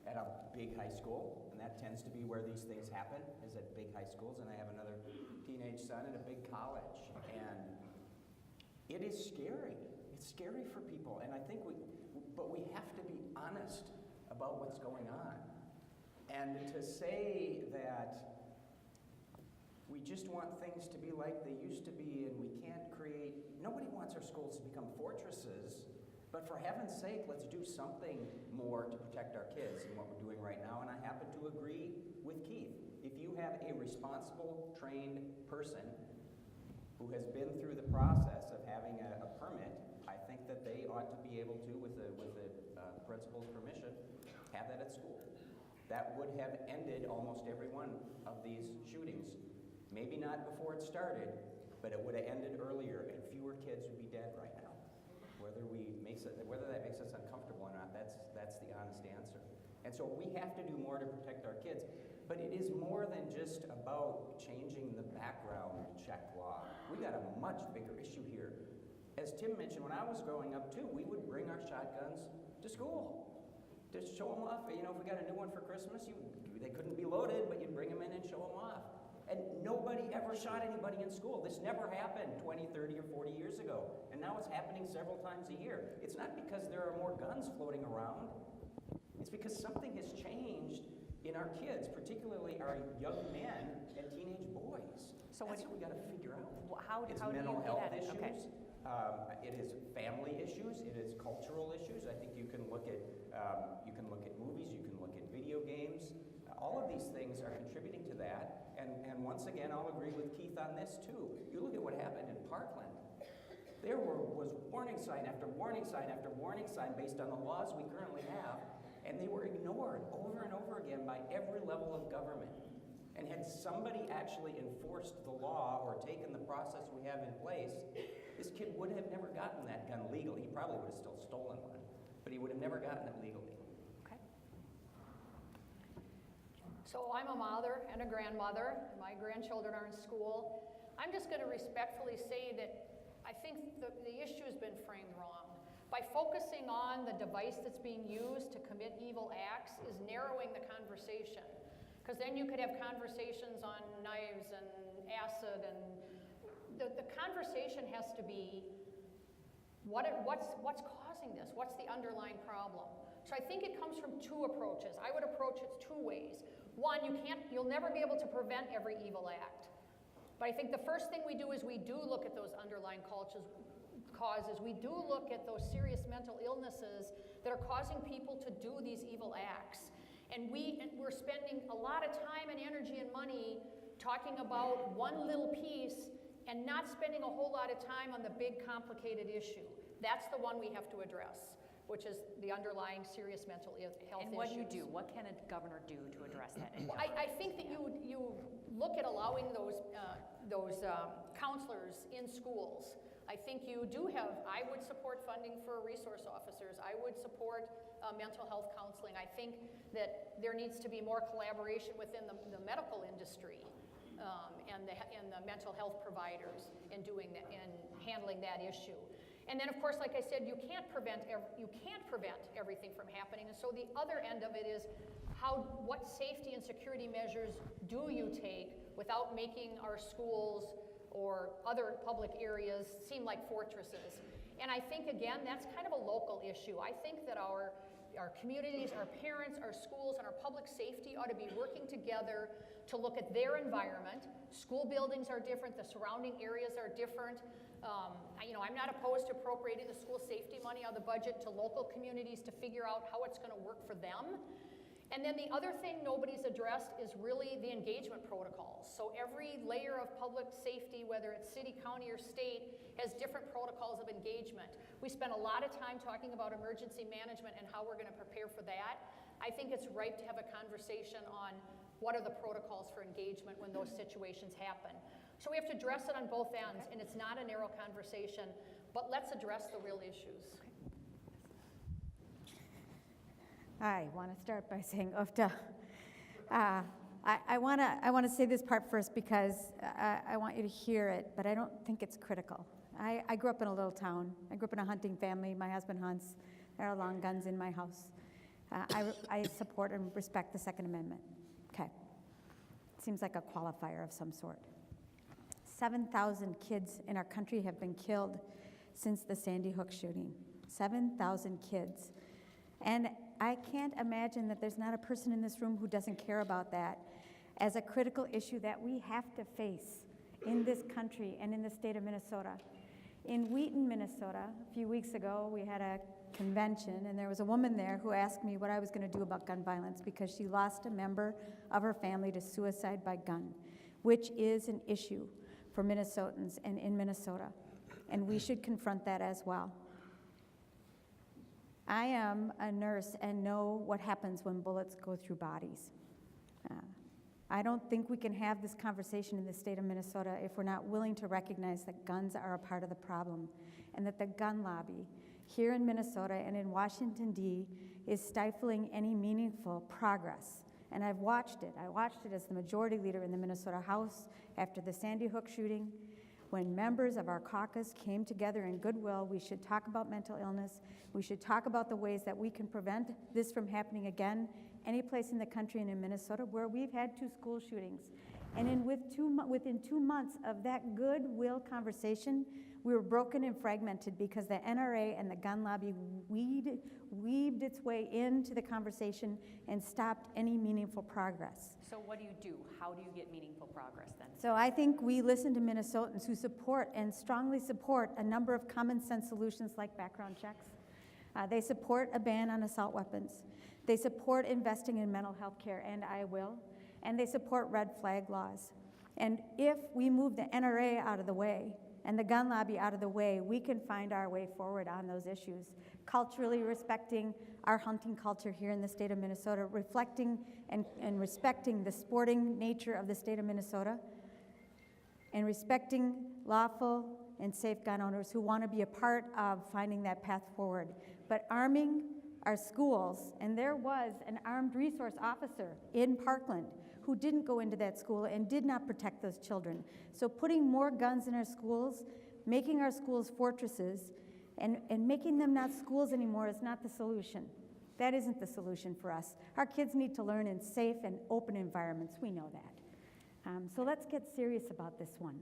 at a big high school, and that tends to be where these things happen, is at big high schools, and I have another teenage son at a big college, and it is scary. It's scary for people, and I think but we have to be honest about what's going on. And to say that we just want things to be like they used to be and we can't create, nobody wants our schools to become fortresses, but for heaven's sake, let's do something more to protect our kids than what we're doing right now. And I happen to agree with Keith. If you have a responsible, trained person who has been through the process of having a permit, I think that they ought to be able to, with the principal's permission, have that at school. That would have ended almost every one of these shootings. Maybe not before it started, but it would have ended earlier and fewer kids would be dead right now. Whether that makes us uncomfortable or not, that's the honest answer. And so we have to do more to protect our kids. But it is more than just about changing the background check law. We got a much bigger issue here. As Tim mentioned, when I was growing up too, we would bring our shotguns to school. Just show them off. You know, if we got a new one for Christmas, they couldn't be loaded, but you'd bring them in and show them off. And nobody ever shot anybody in school. This never happened 20, 30, or 40 years ago. And now it's happening several times a year. It's not because there are more guns floating around. It's because something has changed in our kids, particularly our young men and teenage boys. So that's what we got to figure out. It's mental health issues. Okay. It is family issues. It is cultural issues. I think you can look at movies. You can look at video games. All of these things are contributing to that. And once again, I'll agree with Keith on this too. You look at what happened in Parkland. There was warning sign after warning sign after warning sign based on the laws we currently have, and they were ignored over and over again by every level of government. And had somebody actually enforced the law or taken the process we have in place, this kid would have never gotten that gun legally. He probably would have still stolen one, but he would have never gotten it legally. Okay. So I'm a mother and a grandmother. My grandchildren are in school. I'm just going to respectfully say that I think the issue has been framed wrong. By focusing on the device that's being used to commit evil acts is narrowing the conversation. Because then you could have conversations on knives and acid, and the conversation has to be what's causing this? What's the underlying problem? So I think it comes from two approaches. I would approach it two ways. One, you'll never be able to prevent every evil act. But I think the first thing we do is we do look at those underlying causes. We do look at those serious mental illnesses that are causing people to do these evil acts. And we're spending a lot of time and energy and money talking about one little piece and not spending a whole lot of time on the big complicated issue. That's the one we have to address, which is the underlying serious mental health issues. And what do you do? What can a governor do to address that issue? I think that you look at allowing those counselors in schools. I think you do have, I would support funding for resource officers. I would support mental health counseling. I think that there needs to be more collaboration within the medical industry and the mental health providers in doing that, in handling that issue. And then, of course, like I said, you can't prevent everything from happening. And so the other end of it is what safety and security measures do you take without making our schools or other public areas seem like fortresses? And I think, again, that's kind of a local issue. I think that our communities, our parents, our schools, and our public safety ought to be working together to look at their environment. School buildings are different, the surrounding areas are different. I'm not opposed to appropriating the school safety money out of the budget to local communities to figure out how it's going to work for them. And then the other thing nobody's addressed is really the engagement protocols. So every layer of public safety, whether it's city, county, or state, has different protocols of engagement. We spend a lot of time talking about emergency management and how we're going to prepare for that. I think it's ripe to have a conversation on what are the protocols for engagement when those situations happen. So we have to address it on both ends, and it's not a narrow conversation, but let's address the real issues. I want to start by saying Ufta. I want to say this part first because I want you to hear it, but I don't think it's critical. I grew up in a little town. I grew up in a hunting family. My husband hunts. There are long guns in my house. I support and respect the Second Amendment. Okay. Seems like a qualifier of some sort. 7,000 kids in our country have been killed since the Sandy Hook shooting. 7,000 kids. And I can't imagine that there's not a person in this room who doesn't care about that as a critical issue that we have to face in this country and in the state of Minnesota. In Wheaton, Minnesota, a few weeks ago, we had a convention, and there was a woman there who asked me what I was going to do about gun violence because she lost a member of her family to suicide by gun, which is an issue for Minnesotans and in Minnesota, and we should confront that as well. I am a nurse and know what happens when bullets go through bodies. I don't think we can have this conversation in the state of Minnesota if we're not willing to recognize that guns are a part of the problem and that the gun lobby here in Minnesota and in Washington, D. is stifling any meaningful progress. And I've watched it. I watched it as the majority leader in the Minnesota House after the Sandy Hook shooting. When members of our caucus came together in goodwill, we should talk about mental illness. We should talk about the ways that we can prevent this from happening again any place in the country and in Minnesota where we've had 2 school shootings. And within 2 months of that goodwill conversation, we were broken and fragmented because the NRA and the gun lobby weaved its way into the conversation and stopped any meaningful progress. So what do you do? How do you get meaningful progress then? So I think we listen to Minnesotans who support and strongly support a number of common sense solutions like background checks. They support a ban on assault weapons. They support investing in mental health care, and I will. And they support red flag laws. And if we move the NRA out of the way and the gun lobby out of the way, we can find our way forward on those issues, culturally respecting our hunting culture here in the state of Minnesota, reflecting and respecting the sporting nature of the state of Minnesota, and respecting lawful and safe gun owners who want to be a part of finding that path forward. But arming our schools, and there was an armed resource officer in Parkland who didn't go into that school and did not protect those children. So putting more guns in our schools, making our schools fortresses, and making them not schools anymore is not the solution. That isn't the solution for us. Our kids need to learn in safe and open environments. We know that. So let's get serious about this one.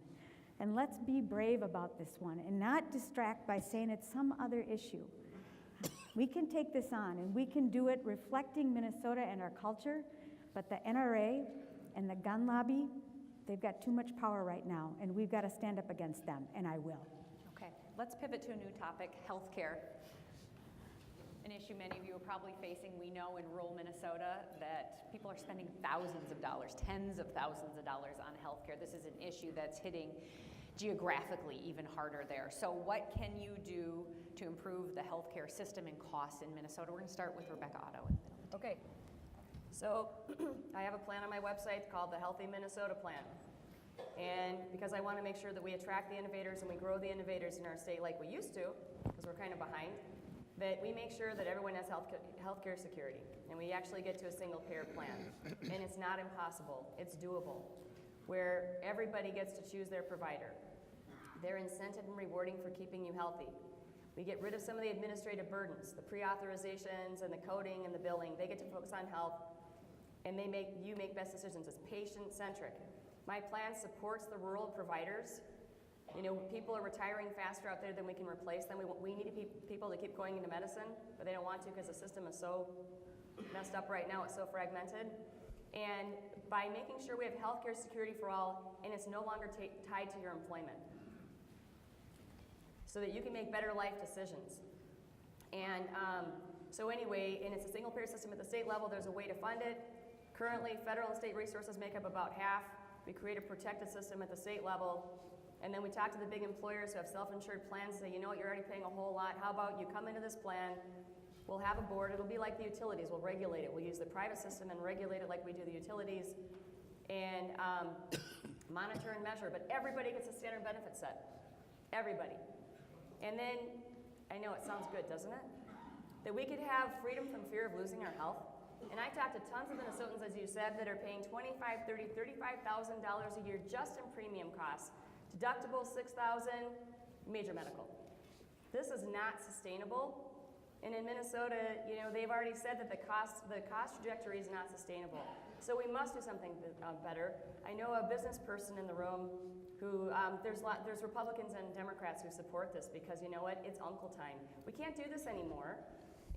And let's be brave about this one and not distract by saying it's some other issue. We can take this on, and we can do it reflecting Minnesota and our culture, but the NRA and the gun lobby, they've got too much power right now, and we've got to stand up against them, and I will. Okay, let's pivot to a new topic, healthcare. an issue many of you are probably facing. We know in rural Minnesota that people are spending thousands of dollars, tens of thousands of dollars on healthcare. This is an issue that's hitting geographically even harder there. So what can you do to improve the healthcare system and costs in Minnesota? We're going to start with Rebecca Otto in the middle. Okay, so I have a plan on my website called the Healthy Minnesota Plan. And because I want to make sure that we attract the innovators and we grow the innovators in our state like we used to, because we're kind of behind, that we make sure that everyone has healthcare security and we actually get to a single payer plan. And it's not impossible, it's doable, where everybody gets to choose their provider. They're incented and rewarding for keeping you healthy. We get rid of some of the administrative burdens, the pre-authorizations and the coding and the billing. They get to focus on health, and you make best decisions. It's patient-centric. My plan supports the rural providers. You know, people are retiring faster out there than we can replace them. We need people to keep going into medicine, but they don't want to because the system is so messed up right now. It's so fragmented. And by making sure we have healthcare security for all, and it's no longer tied to your employment, so that you can make better life decisions. And so anyway, and it's a single payer system at the state level. There's a way to fund it. Currently, federal and state resources make up about half. We create a protected system at the state level. And then we talk to the big employers who have self-insured plans and say, you know what, you're already paying a whole lot. How about you come into this plan? We'll have a board. It'll be like the utilities. We'll regulate it. We'll use the private system and regulate it like we do the utilities. And monitor and measure. But everybody gets a standard benefit set. Everybody. And then, I know it sounds good, doesn't it? That we could have freedom from fear of losing our health. And I talked to tons of Minnesotans, as you said, that are paying $25,000, $30,000, $35,000 a year just in premium costs. Deductible, $6,000, major medical. This is not sustainable. And in Minnesota, you know, they've already said that the cost trajectory is not sustainable. So we must do something better. I know a business person in the room who, there's Republicans and Democrats who support this because, you know what, it's uncle time. We can't do this anymore,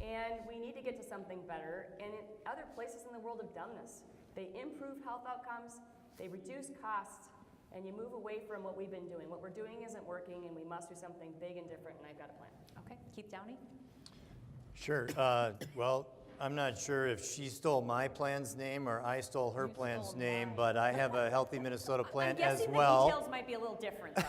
and we need to get to something better, and other places in the world have done this. They improve health outcomes, they reduce costs, and you move away from what we've been doing. What we're doing isn't working, and we must do something big and different, and I've got a plan. Okay, Keith Downey. Sure. Well, I'm not sure if she stole my plan's name or I stole her plan's name, but I have a Healthy Minnesota plan as well. The details might be a little different, though.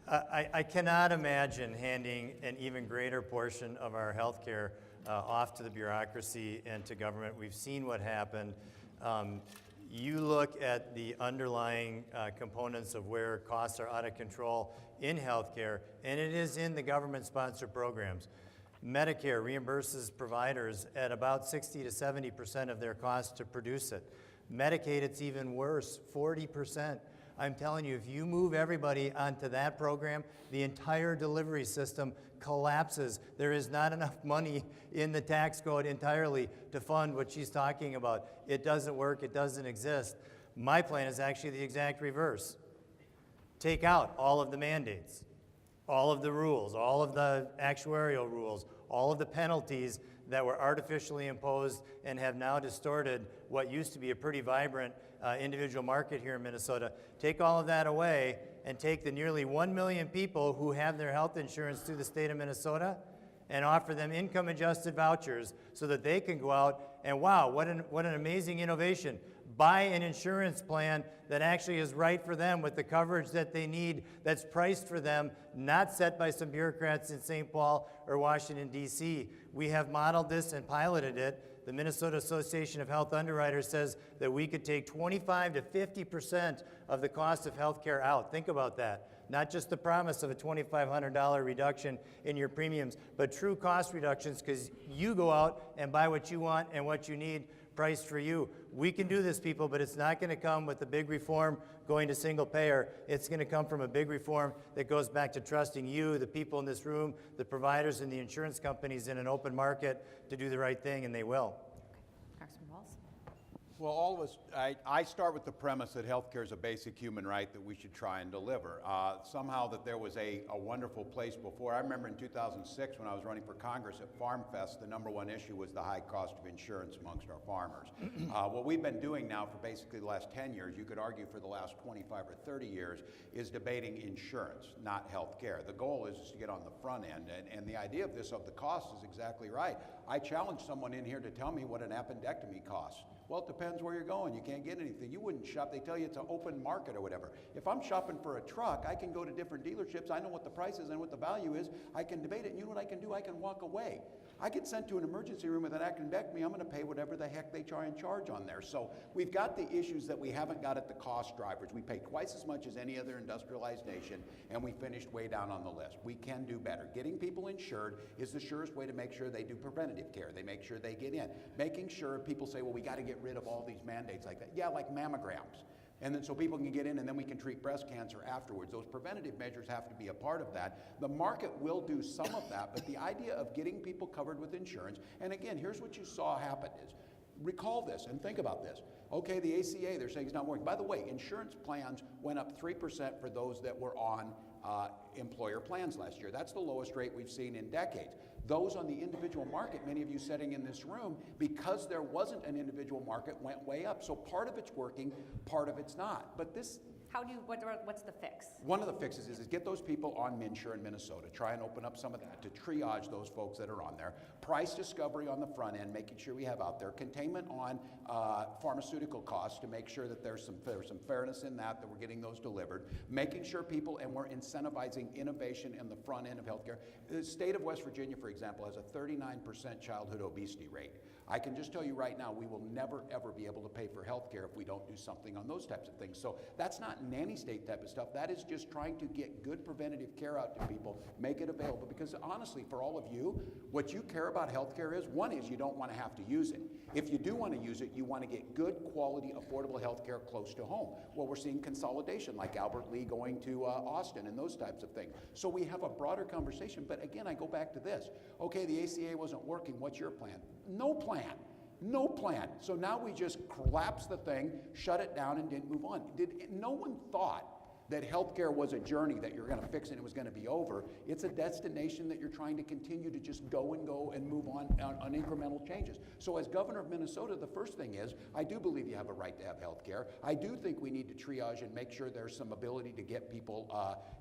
I cannot imagine handing an even greater portion of our health care off to the bureaucracy and to government. We've seen what happened. You look at the underlying components of where costs are out of control in healthcare, and it is in the government-sponsored programs. Medicare reimburses providers at about 60 to 70% of their costs to produce it. Medicaid, it's even worse, 40%. I'm telling you, if you move everybody onto that program, the entire delivery system collapses. There is not enough money in the tax code entirely to fund what she's talking about. It doesn't work, it doesn't exist. My plan is actually the exact reverse. Take out all of the mandates, all of the rules, all of the actuarial rules, all of the penalties that were artificially imposed and have now distorted what used to be a pretty vibrant individual market here in Minnesota. Take all of that away and take the nearly 1 million people who have their health insurance through the state of Minnesota and offer them income-adjusted vouchers so that they can go out and, wow, what an amazing innovation. Buy an insurance plan that actually is right for them with the coverage that they need, that's priced for them, not set by some bureaucrats in St. Paul or Washington, D.C. We have modeled this and piloted it. The Minnesota Association of Health Underwriters says that we could take 25 to 50% of the cost of health care out. Think about that. Not just the promise of a $2,500 reduction in your premiums, but true cost reductions because you go out and buy what you want and what you need priced for you. We can do this, people, but it's not going to come with a big reform going to single payer. It's going to come from a big reform that goes back to trusting you, the people in this room, the providers and the insurance companies in an open market to do the right thing, and they will. Okay. Congressman Walz. Well, all of us, I start with the premise that healthcare is a basic human right that we should try and deliver. Somehow that there was a wonderful place before. I remember in 2006 when I was running for Congress at Farm Fest, the #1 issue was the high cost of insurance amongst our farmers. What we've been doing now for basically the last 10 years, you could argue for the last 25 or 30 years, is debating insurance, not healthcare. The goal is to get on the front end, and the idea of this, of the cost, is exactly right. I challenged someone in here to tell me what an appendectomy costs. Well, it depends where you're going. You can't get anything. You wouldn't shop. They tell you it's an open market or whatever. If I'm shopping for a truck, I can go to different dealerships. I know what the price is and what the value is. I can debate it. And you know what I can do? I can walk away. I get sent to an emergency room with an appendectomy. I'm going to pay whatever the heck they try and charge on there. So we've got the issues that we haven't got at the cost drivers. We pay twice as much as any other industrialized nation, and we finished way down on the list. We can do better. Getting people insured is the surest way to make sure they do preventative care. They make sure they get in. Making sure people say, well, we got to get rid of all these mandates like that. Yeah, like mammograms. And then so people can get in and then we can treat breast cancer afterwards. Those preventative measures have to be a part of that. The market will do some of that, but the idea of getting people covered with insurance, and again, here's what you saw happen is, recall this and think about this. Okay, the ACA, they're saying it's not working. By the way, insurance plans went up 3% for those that were on employer plans last year. That's the lowest rate we've seen in decades. Those on the individual market, many of you sitting in this room, because there wasn't an individual market, went way up. So part of it's working, part of it's not. But this, what's the fix? one of the fixes is get those people on MNsure in Minnesota. Try and open up some of that to triage those folks that are on there. Price discovery on the front end, making sure we have out there. Containment on pharmaceutical costs to make sure that there's some fairness in that we're getting those delivered. Making sure people, and we're incentivizing innovation in the front end of healthcare. The state of West Virginia, for example, has a 39% childhood obesity rate. I can just tell you right now, we will never, ever be able to pay for health care if we don't do something on those types of things. So that's not nanny state type of stuff. That is just trying to get good preventative care out to people, make it available. Because honestly, for all of you, what you care about health care is, one is you don't want to have to use it. If you do want to use it, you want to get good quality, affordable health care close to home. Well, we're seeing consolidation like Albert Lee going to Austin and those types of things. So we have a broader conversation. But again, I go back to this. Okay, the ACA wasn't working. What's your plan? No plan. No plan. So now we just collapsed the thing, shut it down, and didn't move on. No one thought that healthcare was a journey that you're going to fix and it was going to be over. It's a destination that you're trying to continue to just go and move on incremental changes. So as governor of Minnesota, the first thing is, I do believe you have a right to have healthcare. I do think we need to triage and make sure there's some ability to get people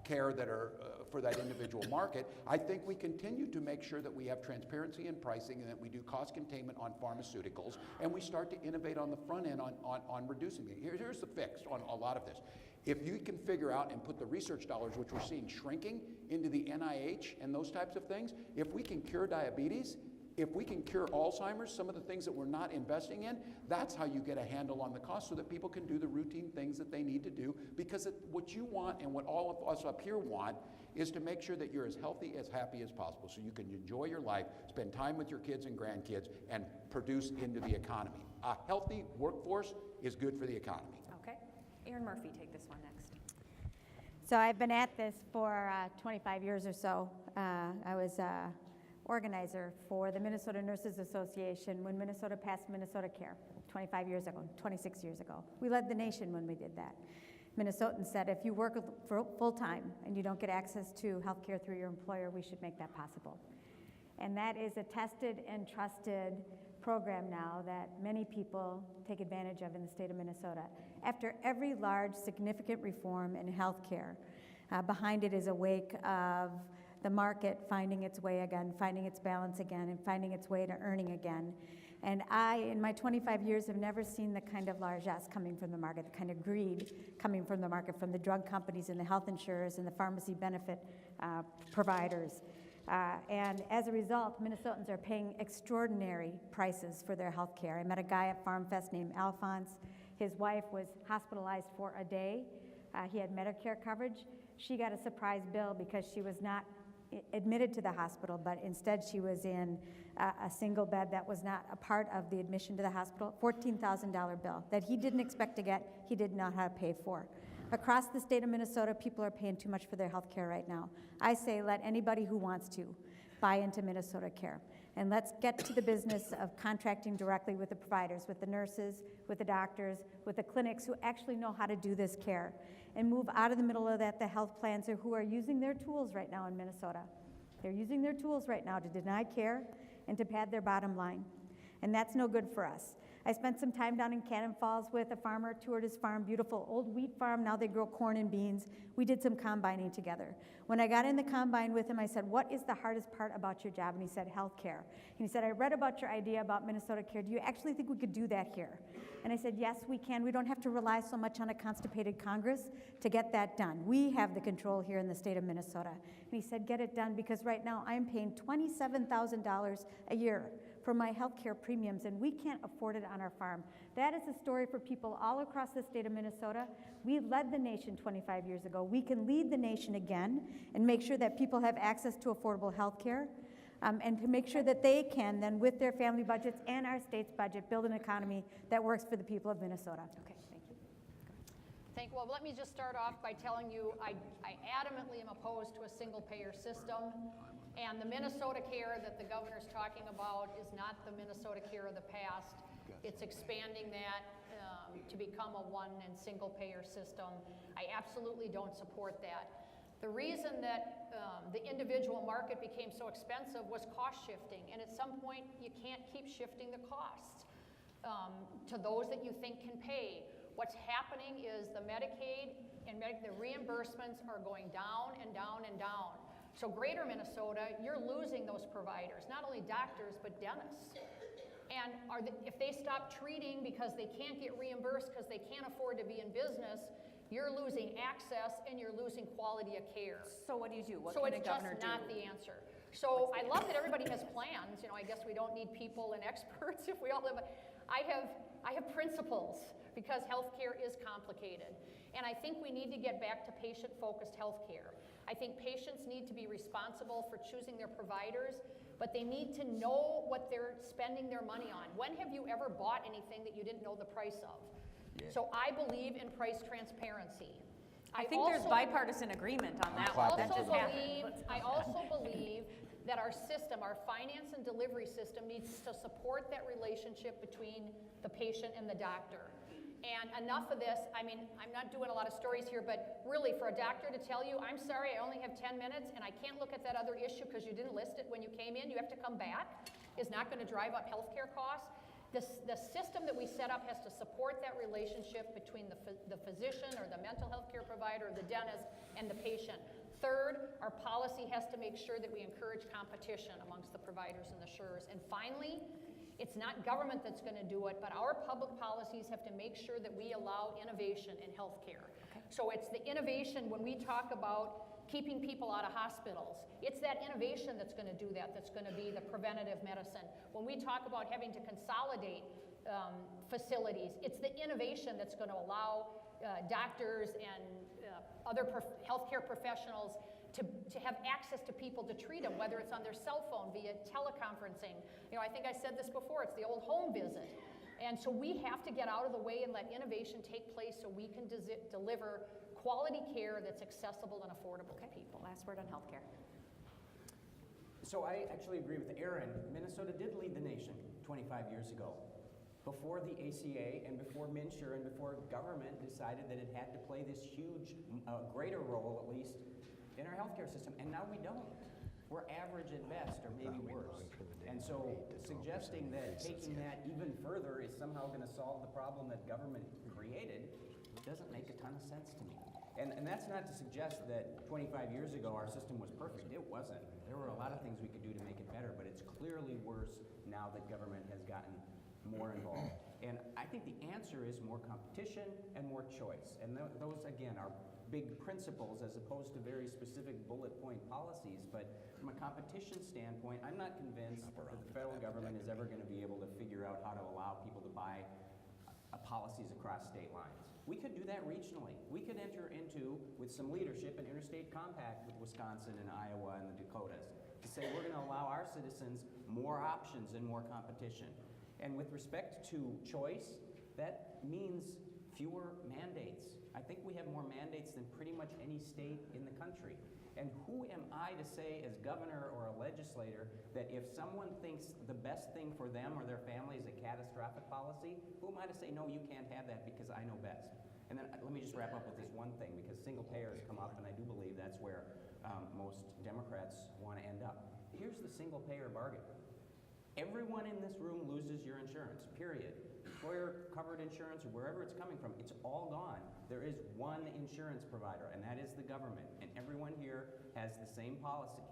care that are for that individual market. I think we continue to make sure that we have transparency in pricing and that we do cost containment on pharmaceuticals, and we start to innovate on the front end on reducing it. Here's the fix on a lot of this. If you can figure out and put the research dollars, which we're seeing shrinking, into the NIH and those types of things, if we can cure diabetes, if we can cure Alzheimer's, some of the things that we're not investing in, that's how you get a handle on the cost so that people can do the routine things that they need to do. Because what you want and what all of us up here want is to make sure that you're as healthy, as happy as possible so you can enjoy your life, spend time with your kids and grandkids, and produce into the economy. A healthy workforce is good for the economy. Okay. Erin Murphy, take this one next. So I've been at this for 25 years or so. I was organizer for the Minnesota Nurses Association when Minnesota passed Minnesota Care 25 years ago, 26 years ago. We led the nation when we did that. Minnesotans said if you work full-time and you don't get access to health care through your employer, we should make that possible. And that is a tested and trusted program now that many people take advantage of in the state of Minnesota. After every large, significant reform in healthcare, behind it is a wake of the market finding its way again, finding its balance again, and finding its way to earning again. And I, in my 25 years, have never seen the kind of largesse coming from the market, the kind of greed coming from the market, from the drug companies and the health insurers and the pharmacy benefit providers. And as a result, Minnesotans are paying extraordinary prices for their health care. I met a guy at Farm Fest named Alphonse. His wife was hospitalized for a day. He had Medicare coverage. She got a surprise bill because she was not admitted to the hospital, but instead she was in a single bed that was not a part of the admission to the hospital. $14,000 bill that he didn't expect to get, he didn't know how to pay for. Across the state of Minnesota, people are paying too much for their health care right now. I say let anybody who wants to buy into Minnesota Care. And let's get to the business of contracting directly with the providers, with the nurses, with the doctors, with the clinics who actually know how to do this care, and move out of the middle of that the health plans who are using their tools right now in Minnesota. They're using their tools right now to deny care and to pad their bottom line. And that's no good for us. I spent some time down in Cannon Falls with a farmer, toured his farm, beautiful old wheat farm. Now they grow corn and beans. We did some combining together. When I got in the combine with him, I said, what is the hardest part about your job? And he said, healthcare. And he said, I read about your idea about Minnesota Care. Do you actually think we could do that here? And I said, yes, we can. We don't have to rely so much on a constipated Congress to get that done. We have the control here in the state of Minnesota. And he said, get it done, because right now I'm paying $27,000 a year for my health care premiums, and we can't afford it on our farm. That is a story for people all across the state of Minnesota. We led the nation 25 years ago. We can lead the nation again and make sure that people have access to affordable health care, and to make sure that they can then, with their family budgets and our state's budget, build an economy that works for the people of Minnesota. Okay, thank you. Well, let me just start off by telling you I adamantly am opposed to a single-payer system. And the Minnesota Care that the governor's talking about is not the Minnesota Care of the past. It's expanding that to become a one and single payer system. I absolutely don't support that. The reason that the individual market became so expensive was cost shifting. And at some point, you can't keep shifting the costs to those that you think can pay. What's happening is the Medicaid and the reimbursements are going down and down and down. So greater Minnesota, you're losing those providers, not only doctors, but dentists. And if they stop treating because they can't get reimbursed because they can't afford to be in business, you're losing access and you're losing quality of care. So what do you do? What so can it's a governor just do? not the answer. So I love that everybody has plans. You know, I guess we don't need people and experts if we all live. I have principles because healthcare is complicated. And I think we need to get back to patient-focused healthcare. I think patients need to be responsible for choosing their providers, but they need to know what they're spending their money on. When have you ever bought anything that you didn't know the price of? Yeah. So I believe in price transparency. I think there's bipartisan agreement on that one. I also believe that our system, our finance and delivery system, needs to support that relationship between the patient and the doctor. And enough of this, I mean, I'm not doing a lot of stories here, but really for a doctor to tell you, I'm sorry, I only have 10 minutes and I can't look at that other issue because you didn't list it when you came in, you have to come back, is not going to drive up healthcare costs. The system that we set up has to support that relationship between the physician or the mental health care provider or the dentist and the patient. Third, our policy has to make sure that we encourage competition amongst the providers and the insurers. And finally, it's not government that's going to do it, but our public policies have to make sure that we allow innovation in healthcare. Okay. So it's the innovation when we talk about keeping people out of hospitals. It's that innovation that's going to do that, that's going to be the preventative medicine. When we talk about having to consolidate facilities, it's the innovation that's going to allow doctors and other healthcare professionals to have access to people to treat them, whether it's on their cell phone, via teleconferencing. You know, I think I said this before, it's the old home visit. And so we have to get out of the way and let innovation take place so we can deliver quality care that's accessible and affordable to people. Last word on healthcare. So I actually agree with Erin. Minnesota did lead the nation 25 years ago. Before the ACA and before MNsure and before government decided that it had to play this huge, greater role at least, in our healthcare system, and now we don't. We're average at best, or maybe worse. And so suggesting that taking that even further is somehow going to solve the problem that government created doesn't make a ton of sense to me. And that's not to suggest that 25 years ago our system was perfect. It wasn't. There were a lot of things we could do to make it better, but it's clearly worse now that government has gotten more involved. And I think the answer is more competition and more choice. And those, again, are big principles as opposed to very specific bullet point policies. But from a competition standpoint, I'm not convinced that the federal government is ever going to be able to figure out how to allow people to buy policies across state lines. We could do that regionally. We could enter into, with some leadership, an interstate compact with Wisconsin and Iowa and the Dakotas to say we're going to allow our citizens more options and more competition. And with respect to choice, that means fewer mandates. I think we have more mandates than pretty much any state in the country. And who am I to say as governor or a legislator that if someone thinks the best thing for them or their family is a catastrophic policy, who am I to say, no, you can't have that because I know best? And then let me just wrap up with this one thing, because single payer has come up, and I do believe that's where most Democrats want to end up. Here's the single payer bargain. Everyone in this room loses your insurance, period. Employer-covered insurance, or wherever it's coming from, it's all gone. There is one insurance provider, and that is the government. And everyone here has the same policy.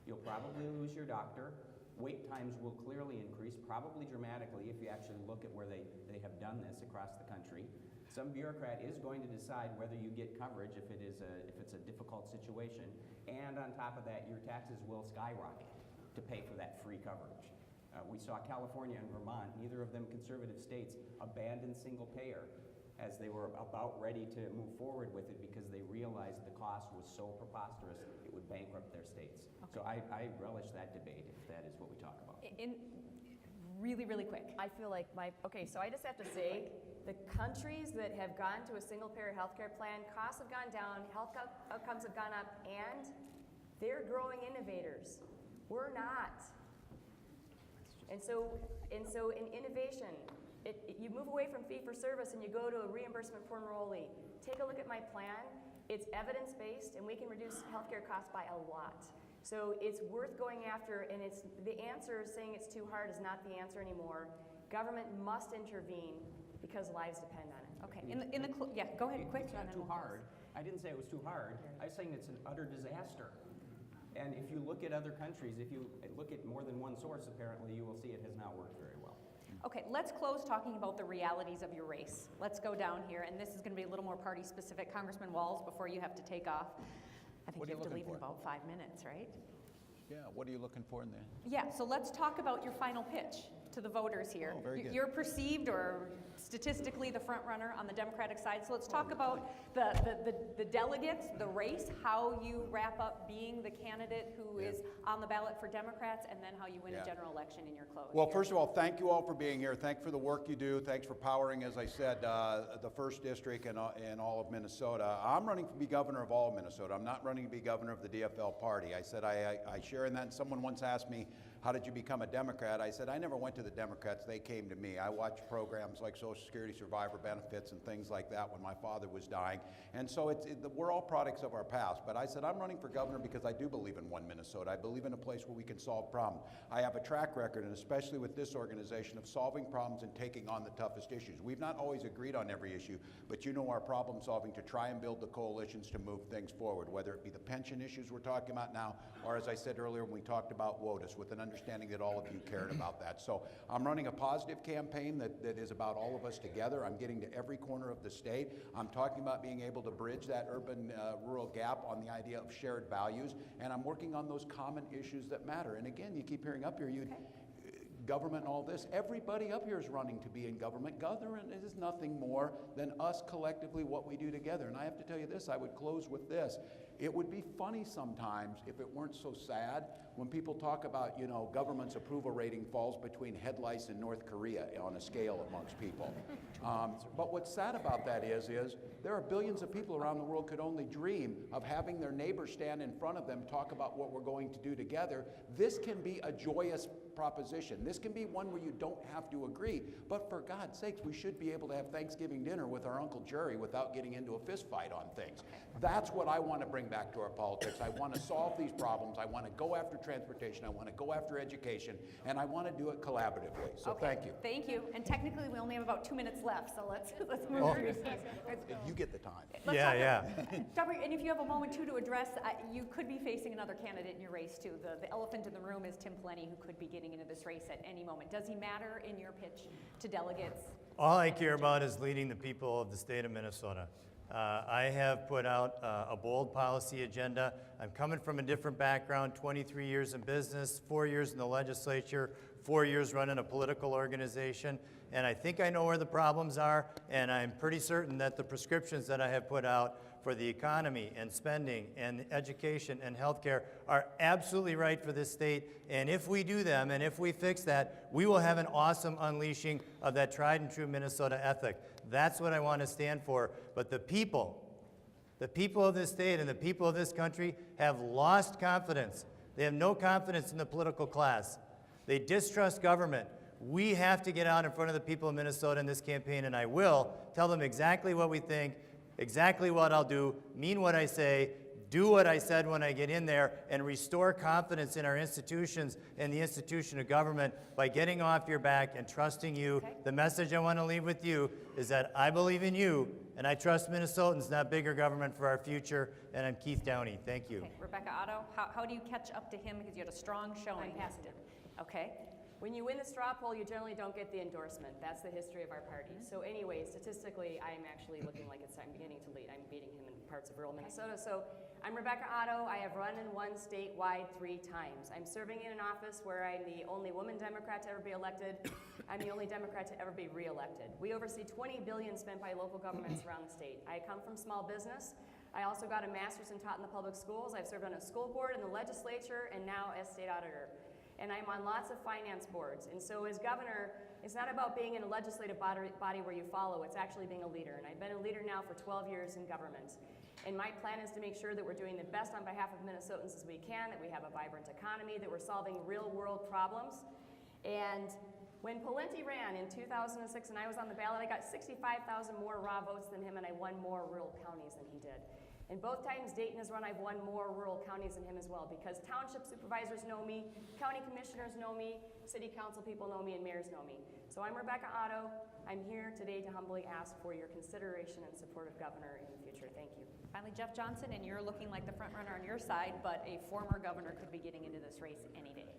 You'll probably lose your doctor. Wait times will clearly increase, probably dramatically, if you actually look at where they have done this across the country. Some bureaucrat is going to decide whether you get coverage if it's a difficult situation. And on top of that, your taxes will skyrocket to pay for that free coverage. We saw California and Vermont, neither of them conservative states, abandon single payer as they were about ready to move forward with it because they realized the cost was so preposterous it would bankrupt their states. Okay. So I relish that debate if that is what we talk about. Really, really quick. I feel like so I just have to say, the countries that have gone to a single-payer healthcare plan, costs have gone down, health outcomes have gone up, and they're growing innovators. We're not. And so in innovation, you move away from fee-for-service and you go to a reimbursement per enrollee. Take a look at my plan. It's evidence-based, and we can reduce healthcare costs by a lot. So it's worth going after, and the answer saying it's too hard is not the answer anymore. Government must intervene because lives depend on it. Okay. Yeah, go ahead, quick. It's not too hard. I didn't say it was too hard. I was saying it's an utter disaster. And if you look at other countries, if you look at more than one source, apparently, you will see it has not worked very well. Okay, let's close talking about the realities of your race. Let's go down here, and this is going to be a little more party-specific. Congressman Walz, before you have to take off, I think you have to leave in about 5 minutes, right? Yeah, what are you looking for in there? Yeah, so let's talk about your final pitch to the voters here. Oh, very good. You're perceived or statistically the front runner on the Democratic side. So let's talk about the delegates, the race, how you wrap up being the candidate who is on the ballot for Democrats, and then how you win a general election in your close. Well, first of all, thank you all for being here. Thanks for the work you do. Thanks for powering, as I said, the first district in all of Minnesota. I'm running to be governor of all of Minnesota. I'm not running to be governor of the DFL party. I said I share in that. And someone once asked me, how did you become a Democrat? I said, I never went to the Democrats, they came to me. I watched programs like Social Security survivor benefits and things like that when my father was dying. And so we're all products of our past. But I said, I'm running for governor because I do believe in one Minnesota. I believe in a place where we can solve problems. I have a track record, and especially with this organization, of solving problems and taking on the toughest issues. We've not always agreed on every issue, but you know our problem solving to try and build the coalitions to move things forward, whether it be the pension issues we're talking about now, or as I said earlier when we talked about WOTUS, with an understanding that all of you cared about that. So I'm running a positive campaign that is about all of us together. I'm getting to every corner of the state. I'm talking about being able to bridge that urban-rural gap on the idea of shared values, and I'm working on those common issues that matter. And again, you keep hearing up here, government and all this. Everybody up here is running to be in government. Government is nothing more than us collectively, what we do together. And I have to tell you this, I would close with this. It would be funny sometimes if it weren't so sad when people talk about, government's approval rating falls between head lice and North Korea on a scale amongst people. But what's sad about that is there are billions of people around the world could only dream of having their neighbors stand in front of them, talk about what we're going to do together. This can be a joyous proposition. This can be one where you don't have to agree, but for God's sakes, we should be able to have Thanksgiving dinner with our Uncle Jerry without getting into a fist fight on things. That's what I want to bring back to our politics. I want to solve these problems. I want to go after transportation. I want to go after education, and I want to do it collaboratively. So thank you. Thank you. And technically, we only have about 2 minutes left, so let's move through these. You get the time. Dr. And if you have a moment too to address, you could be facing another candidate in your race too. The elephant in the room is Tim Plenty, who could be getting into this race at any moment. Does he matter in your pitch to delegates? All I care about is leading the people of the state of Minnesota. I have put out a bold policy agenda. I'm coming from a different background, 23 years in business, 4 years in the legislature, 4 years running a political organization, and I think I know where the problems are, and I'm pretty certain that the prescriptions that I have put out for the economy and spending and education and healthcare are absolutely right for this state. And if we do them and if we fix that, we will have an awesome unleashing of that tried and true Minnesota ethic. That's what I want to stand for. But the people The people of this state and the people of this country have lost confidence. They have no confidence in the political class. They distrust government. We have to get out in front of the people of Minnesota in this campaign, and I will tell them exactly what we think, exactly what I'll do, mean what I say, do what I said when I get in there, and restore confidence in our institutions and the institution of government by getting off your back and trusting you. Okay. The message I want to leave with you is that I believe in you, and I trust Minnesotans, not bigger government, for our future. And I'm Keith Downey. Thank you. Okay, Rebecca Otto, how do you catch up to him because you had a strong showing? I'm past it. Okay. When you win the straw poll, you generally don't get the endorsement. That's the history of our party. So anyway, statistically, I'm actually looking like I'm beginning to lead. I'm beating him in parts of rural Minnesota. So I'm Rebecca Otto. I have run and won statewide 3 times. I'm serving in an office where I'm the only woman Democrat to ever be elected. I'm the only Democrat to ever be reelected. We oversee $20 billion spent by local governments around the state. I come from small business. I also got a master's and taught in the public schools. I've served on a school board, in the legislature, and now as state auditor. And I'm on lots of finance boards. And so as governor, it's not about being in a legislative body where you follow, it's actually being a leader. And I've been a leader now for 12 years in government. And my plan is to make sure that we're doing the best on behalf of Minnesotans as we can, that we have a vibrant economy, that we're solving real world problems. And when Pawlenty ran in 2006 and I was on the ballot, I got 65,000 more raw votes than him, and I won more rural counties than he did. And both times Dayton has run, I've won more rural counties than him as well, because township supervisors know me, county commissioners know me, city council people know me, and mayors know me. So I'm Rebecca Otto. I'm here today to humbly ask for your consideration and support of governor in the future. Thank you. Finally, Jeff Johnson, and you're looking like the front runner on your side, but a former governor could be getting into this race any day.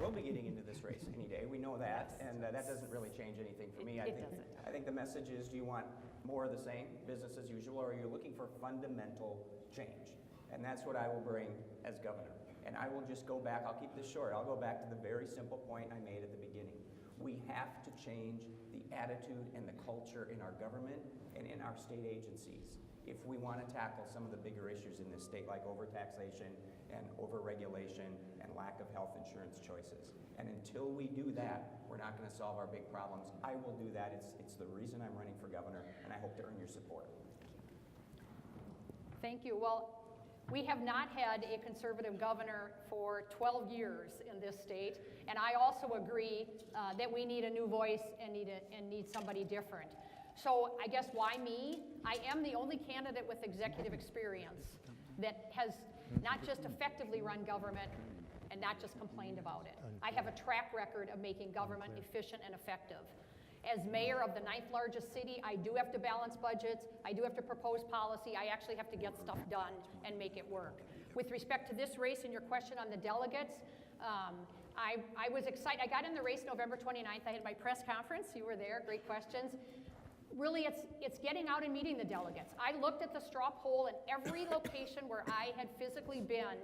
We'll be getting into this race any day. We know that, and that doesn't really change anything for me. It doesn't. I think the message is, do you want more of the same, business as usual, or are you looking for fundamental change? And that's what I will bring as governor. And I will just go back, I'll keep this short, I'll go back to the very simple point I made at the beginning. We have to change the attitude and the culture in our government and in our state agencies if we want to tackle some of the bigger issues in this state, like overtaxation and overregulation and lack of health insurance choices. And until we do that, we're not going to solve our big problems. I will do that. It's the reason I'm running for governor, and I hope to earn your support. Thank you. Well, we have not had a conservative governor for 12 years in this state, and I also agree that we need a new voice and need somebody different. So I guess why me? I am the only candidate with executive experience that has not just effectively run government and not just complained about it. I have a track record of making government efficient and effective. As mayor of the 9th largest city, I do have to balance budgets, I do have to propose policy, I actually have to get stuff done and make it work. With respect to this race and your question on the delegates, I was excited. I got in the race November 29th. I had my press conference. You were there. Great questions. Really, it's getting out and meeting the delegates. I looked at the straw poll, and every location where I had physically been,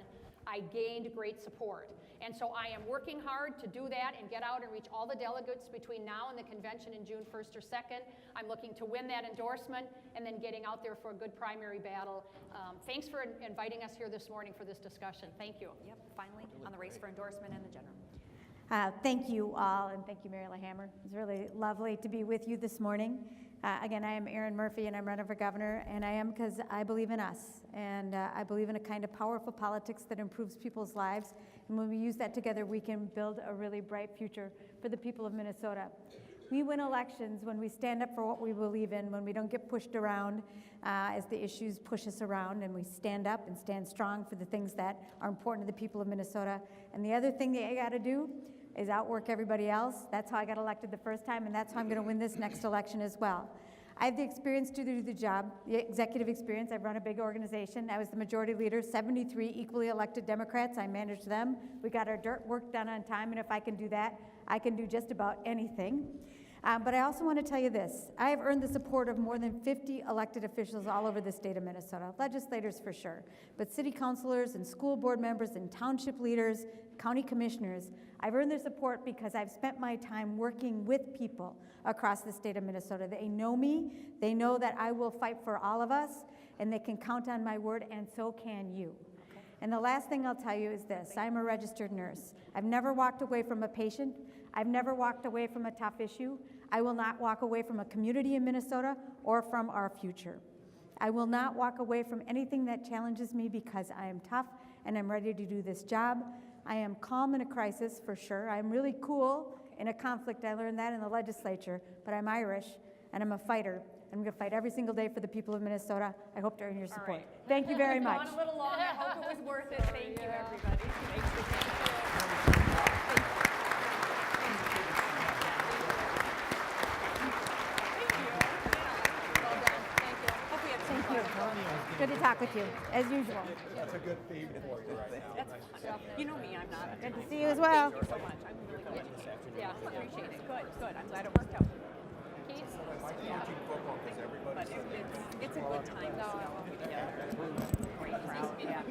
I gained great support. And so I am working hard to do that and get out and reach all the delegates between now and the convention in June 1st or 2nd. I'm looking to win that endorsement and then getting out there for a good primary battle. Thanks for inviting us here this morning for this discussion. Thank you. Yep, finally, on the race for endorsement and the general. Thank you all, and thank you, Mary LaHammer. It's really lovely to be with you this morning. Again, I am Erin Murphy, and I'm running for governor, and I am because I believe in us, and I believe in a kind of powerful politics that improves people's lives, and when we use that together, we can build a really bright future for the people of Minnesota. We win elections when we stand up for what we believe in, when we don't get pushed around as the issues push us around, and we stand up and stand strong for the things that are important to the people of Minnesota. And the other thing that I got to do is outwork everybody else. That's how I got elected the first time, and that's how I'm going to win this next election as well. I have the experience to do the job, the executive experience. I've run a big organization. I was the majority leader, 73 equally elected Democrats. I managed them. We got our dirt work done on time, and if I can do that, I can do just about anything. But I also want to tell you this. I have earned the support of more than 50 elected officials all over the state of Minnesota, legislators for sure, but city councilors and school board members and township leaders, county commissioners. I've earned their support because I've spent my time working with people across the state of Minnesota. They know me, they know that I will fight for all of us, and they can count on my word, and so can you. And the last thing I'll tell you is this. I'm a registered nurse. I've never walked away from a patient. I've never walked away from a tough issue. I will not walk away from a community in Minnesota or from our future. I will not walk away from anything that challenges me because I am tough and I'm ready to do this job. I am calm in a crisis, for sure. I'm really cool in a conflict. I learned that in the legislature, but I'm Irish and I'm a fighter. I'm going to fight every single day for the people of Minnesota. I hope to earn your support. right. Thank you very much. Gone a little long. I hope it was worth it. Thank you, everybody. Thanks for Thank you. Good to talk with you, as usual. That's a good theme for you right now. You know me, I'm not. Good to see you as well. Thank you so much. I'm really glad. Yeah, appreciate it. Good, good. I'm glad it worked out. Keith? Yeah. But it's a good time to see all of you together. Great crowd. Yeah.